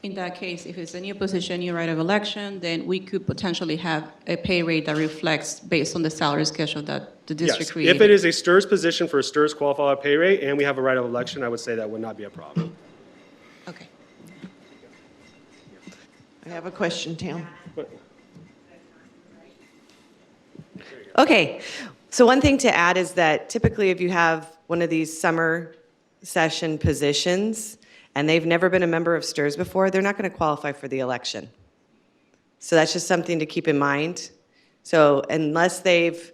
in that case, if it's a new position, new right of election, then we could potentially have a pay rate that reflects based on the salary schedule that the district Yes, created. if it is a STRS position for a STRS qualified pay rate and we have a right of election, I would say that would not be a problem. Okay. I have a question, Tim. Okay, so one thing to add is that typically if you have one of these summer session positions and they've never been a member of STIRS before, they're not going to qualify for the election. So that's just something to keep in mind. So unless they've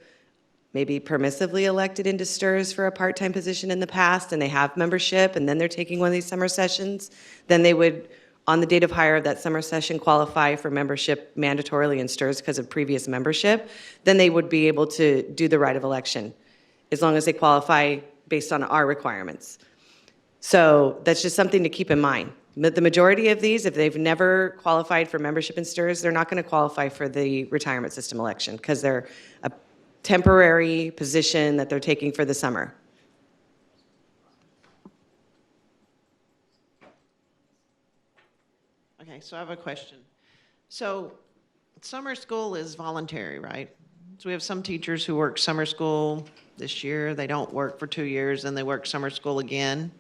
maybe permissively elected into STIRS for a part-time position in the past and they have membership and then they're taking one of these summer sessions, then they would, on the date of hire of that summer session, qualify for membership mandatorily in STIRS because of previous membership. Then they would be able to do the right of election as long as they qualify based on our requirements. So that's just something to keep in mind. But the majority of these, if they've never qualified for membership in STIRS, they're not going to qualify for the retirement system election because they're a temporary position that they're taking for the summer. Okay, so I have a question. So summer school is voluntary, right? So we have some teachers who work summer school this year, they don't work for 2 years, and they work summer school again.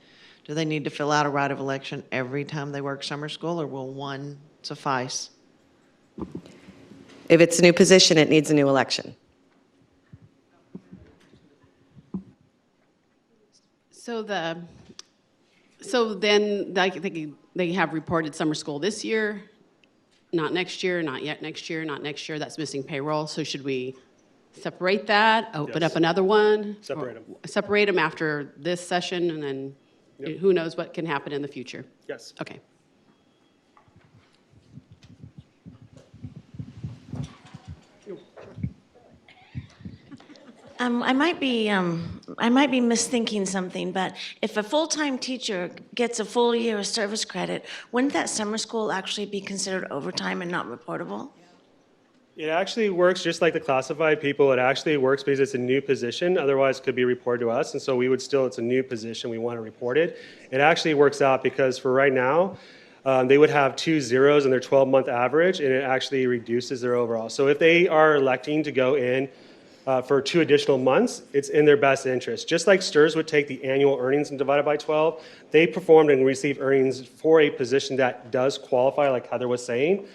Do they need to fill out a right of election every time they work summer school, or will one suffice? If it's a new position, it needs a new election. So then they have reported summer school this year, not next year, not yet next year, not next year. That's missing payroll. So should we separate that, open Yes. up another one? Separate them. Separate them after this session, and then who knows what can happen in the future? Yes. Okay. I might be misthinking something, but if a full-time teacher gets a full year of service credit, wouldn't that summer school actually be considered overtime and not reportable? It actually works just like the classified people. It actually works because it's a new position. Otherwise, it could be reported to us. And so we would still, it's a new position. We want to report it. It actually works out because for right now, they would have 2 zeros in their 12-month average, and it actually reduces their overall. So if they are electing to go in for 2 additional months, it's in their best interest. Just like STIRS would take the annual earnings and divide it by 12, they performed and received earnings for a position that does qualify, like Heather was saying,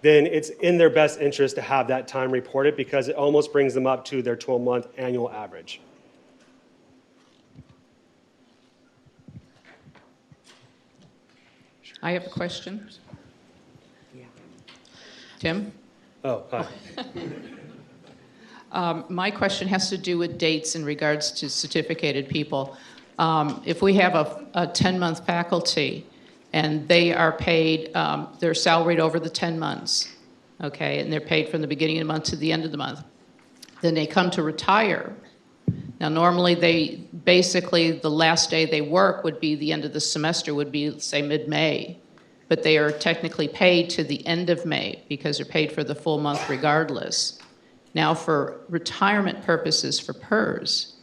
then it's in their best interest to have that time reported because it almost brings them up to their 12-month annual average. I have a question. Tim? Oh, hi. My question has to do with dates in regards to certificated people. If we have a 10-month faculty and they are paid, they're salaried over the 10 months, okay, and they're paid from the beginning of the month to the end of the month, then they come to retire. Now, normally basically the last day they work would be the end of the semester, would be, say, mid-May, but they are technically paid to the end of May because they're paid for the full month regardless. Now, for retirement purposes for PERS,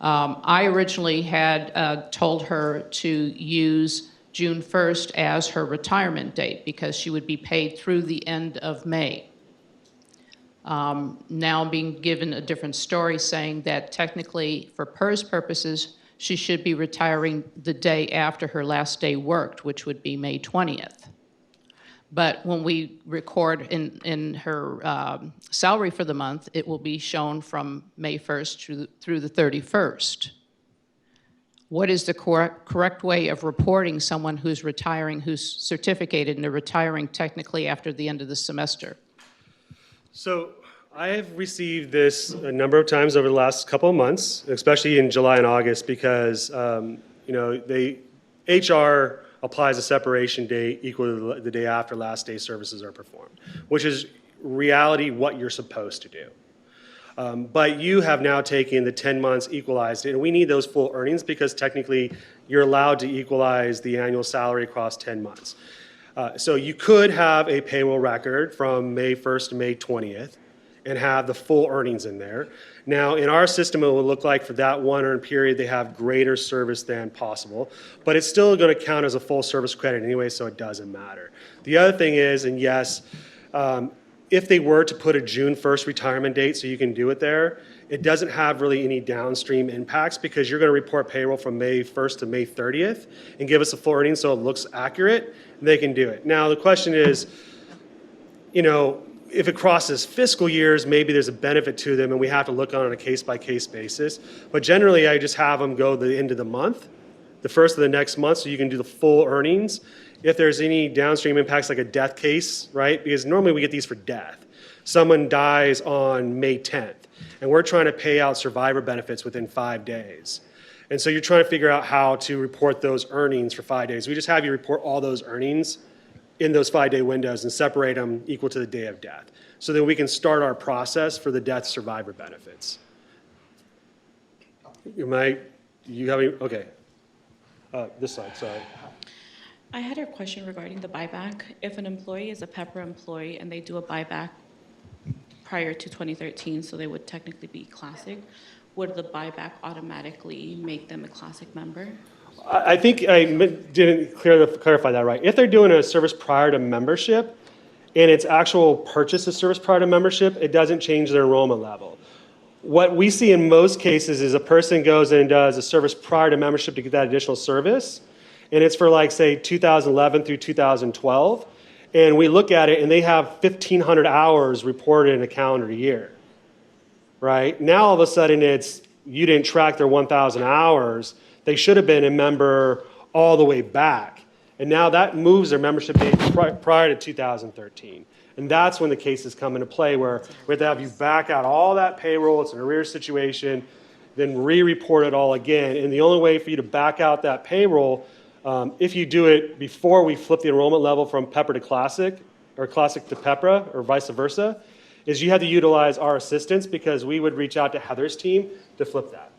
I originally had told her to use June 1st as her retirement date because she would be paid through the end of May. Now I'm being given a different story saying that technically for PERS purposes, she should be retiring the day after her last day worked, which would be May 20th. But when we record in her salary for the month, it will be shown from May 1st through the 31st. What is the correct way of reporting someone who's retiring, who's certificated, and they're retiring technically after the end of the semester? So I have received this a number of times over the last couple of months, especially in July and August, because HR applies a separation date equal to the day after last day services are performed, which is reality what you're supposed to do. But you have now taken the 10 months, equalized it, and we need those full earnings because technically you're allowed to equalize the annual salary across 10 months. So you could have a payroll record from May 1st to May 20th and have the full earnings in there. Now, in our system, it will look like for that one earned period, they have greater service than possible, but it's still going to count as a full service credit anyway, so it doesn't matter. The other thing is, and yes, if they were to put a June 1st retirement date so you can do it there, it doesn't have really any downstream impacts because you're going to report payroll from May 1st to May 30th and give us a full earnings so it looks accurate, and they can do it. Now, the question is, if it crosses fiscal years, maybe there's a benefit to them and we have to look on a case-by-case basis. But generally, I just have them go the end of the month, the first of the next month, so you can do the full earnings. If there's any downstream impacts like a death case, right? Because normally we get these for death. Someone dies on May 10th, and we're trying to pay out survivor benefits within 5 days. And so you're trying to figure out how to report those earnings for 5 days. We just have you report all those earnings in those 5-day windows and separate them equal to the day of death. So then we can start our process for the death survivor benefits. You have any, okay. This side, sorry. I had a question regarding the buyback. If an employee is a PEPRA employee and they do a buyback prior to 2013, so they would technically be classic, would the buyback automatically make them a classic member? I think I didn't clarify that right. If they're doing a service prior to membership and it's actual purchase of service prior to membership, it doesn't change their enrollment level. What we see in most cases is a person goes in and does a service prior to membership to get that additional service, and it's for like, say, 2011 through 2012, and we look at it and they have 1,500 hours reported in a calendar year, right? Now all of a sudden it's, you didn't track their 1,000 hours, they should have been a member all the way back. And now that moves their membership date prior to 2013. And that's when the cases come into play where we have to have you back out all that payroll, it's an arrears situation, then re-report it all again. And the only way for you to back out that payroll, if you do it before we flip the enrollment level from PEPRA to Classic, or Classic to PEPRA, or vice versa, is you have to utilize our assistance because we would reach out to Heather's team to flip that.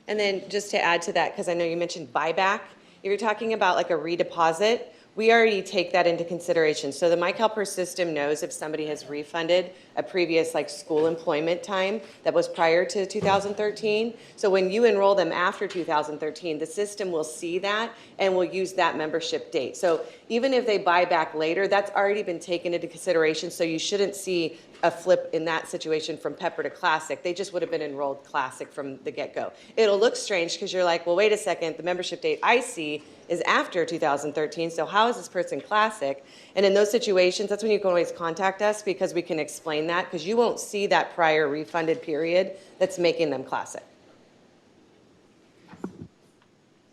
And then just to add to that, because I know you mentioned buyback, if you're talking about like a redeposit, we already take that into consideration. So the CalPERS system knows if somebody has refunded a previous like school employment time that was prior to 2013. So when you enroll them after 2013, the system will see that and will use that membership date. So even if they buy back later, that's already been taken into consideration. So you shouldn't see a flip in that situation from PEPRA to Classic. They just would have been enrolled Classic from the get-go. It'll look strange because you're like, well, wait a second, the membership date I see is after 2013, so how is this person Classic? And in those situations, that's when you can always contact us because we can explain that because you won't see that prior refunded period that's making them Classic.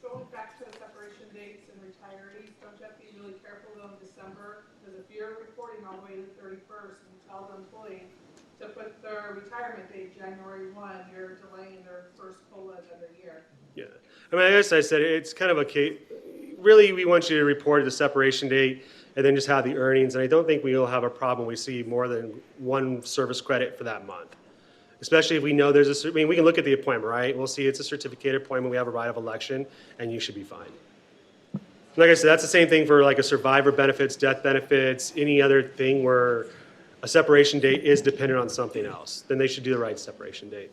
Going back to the separation dates and retirees, don't you have to be really careful though in December? Because if you're reporting all the way to the 31st and you tell the employee to put their retirement date January 1, you're delaying their first COLA another year. Yeah, I mean, as I said, it's kind of a case. Really, we want you to report the separation date and then just have the earnings. And I don't think we will have a problem. We see more than one service credit for that month, especially if we know there's a. I mean, we can look at the appointment, right? We'll see it's a certificated appointment. We have a right of election, and you should be fine. Like I said, that's the same thing for like a survivor benefits, death benefits, any other thing where a separation date is dependent on something else. Then they should do the right separation date.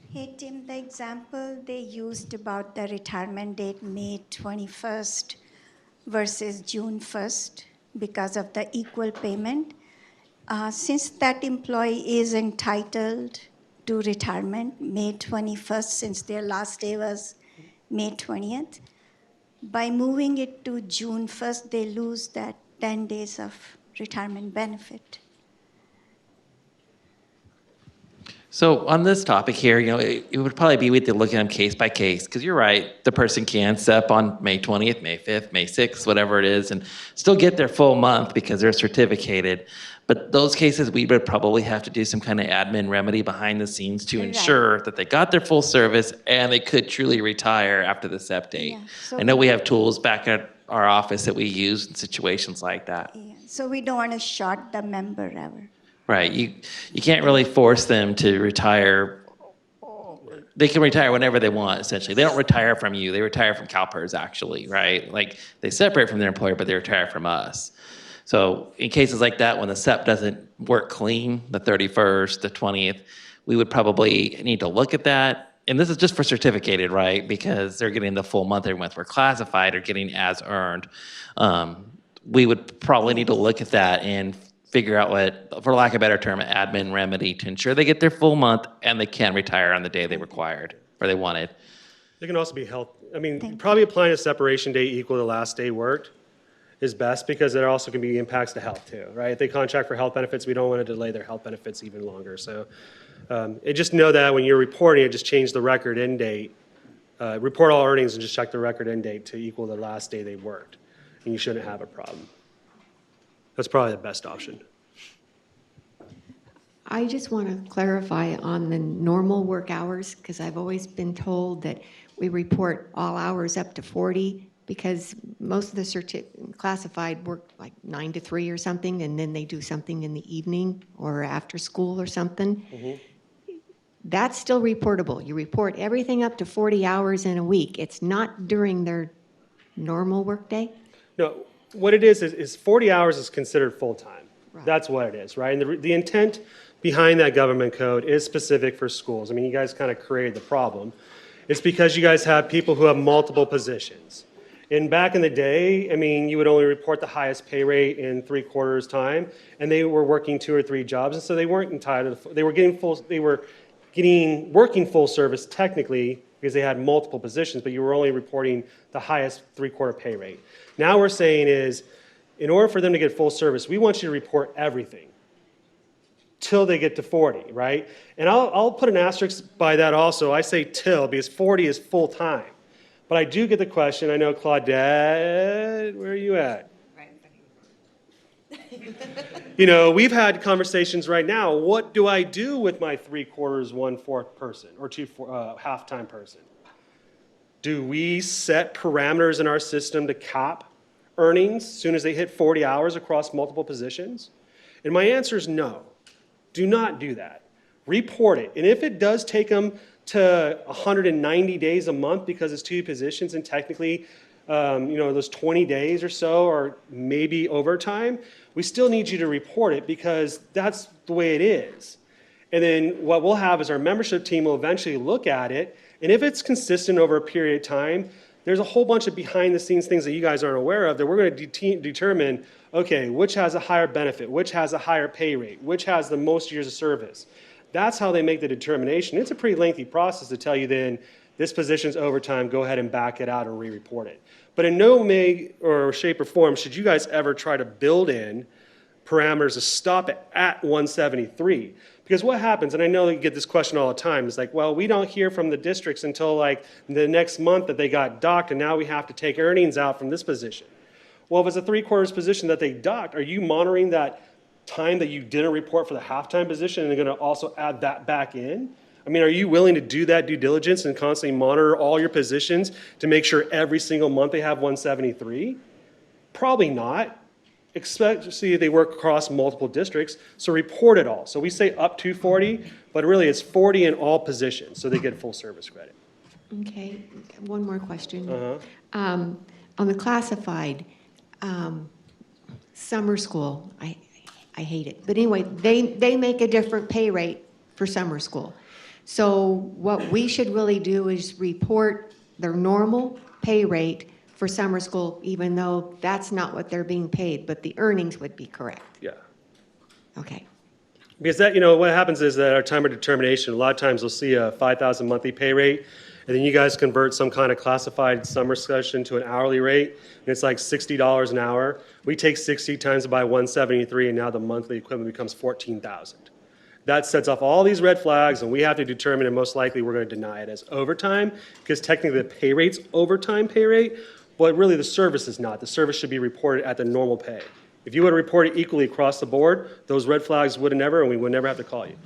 Hey, Tim, the example they used about the retirement date, May 21st versus June 1st, because of the equal payment, since that employee is entitled to retirement May 21st, since their last day was May 20th, by moving it to June 1st, they lose that 10 days of retirement benefit. So on this topic here, it would probably be we to look at them case by case, because you're right, the person can step on May 20th, May 5th, May 6th, whatever it is, and still get their full month because they're certificated. But those cases, we would probably have to do some kind of admin remedy behind the scenes to ensure that they got their full service and they could truly retire after the SEP date. Yeah, so I know we have tools back at our office that we use in situations like that. Yeah, so we don't want to short the member ever. Right. You can't really force them to retire. They can retire whenever they want, essentially. They don't retire from you. They retire from CalPERS, actually, right? Like, they separate from their employer, but they retire from us. So in cases like that, when the SEP doesn't work clean, the 31st, the 20th, we would probably need to look at that. And this is just for certificated, right? Because they're getting the full month every month. We're classified or getting as earned. We would probably need to look at that and figure out what, for lack of a better term, an admin remedy to ensure they get their full month and they can retire on the day they required or they wanted. There can also be health. I mean, probably applying a separation date equal to the last day worked. is best because there also can be impacts to health too, right? If they contract for health benefits, we don't want to delay their health benefits even longer. So just know that when you're reporting it, just change the record end date. Report all earnings and just check the record end date to equal the last day they worked. And you shouldn't have a problem. That's probably the best option. I just want to clarify on the normal work hours, because I've always been told that we report all hours up to 40, because most of the classified work like 9 to 3 or something, and then they do something in the evening or after school or something. That's still reportable. You report everything up to 40 hours in a week. It's not during their normal workday? No, what it is 40 hours is considered full-time. That's what it is, right? And the intent behind that government code is specific for schools. I mean, you guys kind of created the problem. It's because you guys have people who have multiple positions. And back in the day, I mean, you would only report the highest pay rate in 3/4 time, and they were working 2 or 3 jobs, and so they weren't entitled to, they were working full service technically because they had multiple positions, but you were only reporting the highest 3/4 pay rate. Now we're saying is, in order for them to get full service, we want you to report everything till they get to 40, right? And I'll put an asterisk by that also. I say till because 40 is full time. But I do get the question. I know Claudette, where are you at? You know, we've had conversations right now. What do I do with my 3/4, 1/4 person or half-time person? Do we set parameters in our system to cap earnings as soon as they hit 40 hours across multiple positions? And my answer is no. Do not do that. Report it. And if it does take them to 190 days a month because it's 2 positions and technically, those 20 days or so or maybe overtime, we still need you to report it because that's the way it is. And then what we'll have is our membership team will eventually look at it. And if it's consistent over a period of time, there's a whole bunch of behind the scenes things that you guys aren't aware of that we're going to determine, okay, which has a higher benefit, which has a higher pay rate, which has the most years of service. That's how they make the determination. It's a pretty lengthy process to tell you then this position's overtime, go ahead and back it out or re-report it. But in no way or shape or form should you guys ever try to build in parameters to stop it at 173. Because what happens, and I know that you get this question all the time, is like, well, we don't hear from the districts until like the next month that they got docked and now we have to take earnings out from this position. Well, if it's a 3/4 position that they docked, are you monitoring that time that you didn't report for the halftime position and they're going to also add that back in? I mean, are you willing to do that due diligence and constantly monitor all your positions to make sure every single month they have 173? Probably not, especially if they work across multiple districts. So report it all. So we say up to 40, but really it's 40 in all positions, so they get full service credit. Okay, one more question. On the classified summer school, I hate it. But anyway, they make a different pay rate for summer school. So what we should really do is report their normal pay rate for summer school, even though that's not what they're being paid, but the earnings would be correct. Yeah. Okay. Because that, what happens is that our time of determination, a lot of times we'll see a 5,000 monthly pay rate, and then you guys convert some kind of classified summer session to an hourly rate, and it's like $60 an hour. We take 60 times by 173, and now the monthly equivalent becomes 14,000. That sets off all these red flags, and we have to determine, and most likely we're going to deny it as overtime, because technically the pay rate's overtime pay rate, but really the service is not. The service should be reported at the normal pay. If you would have reported equally across the board, those red flags would have never, and we would never have to call you.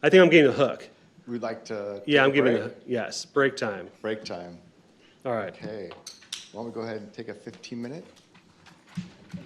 I think I'm getting the hook. We'd like to. Yeah, I'm giving break? yes, break time. Break time. All right. Okay. Why don't we go ahead and take a 15-minute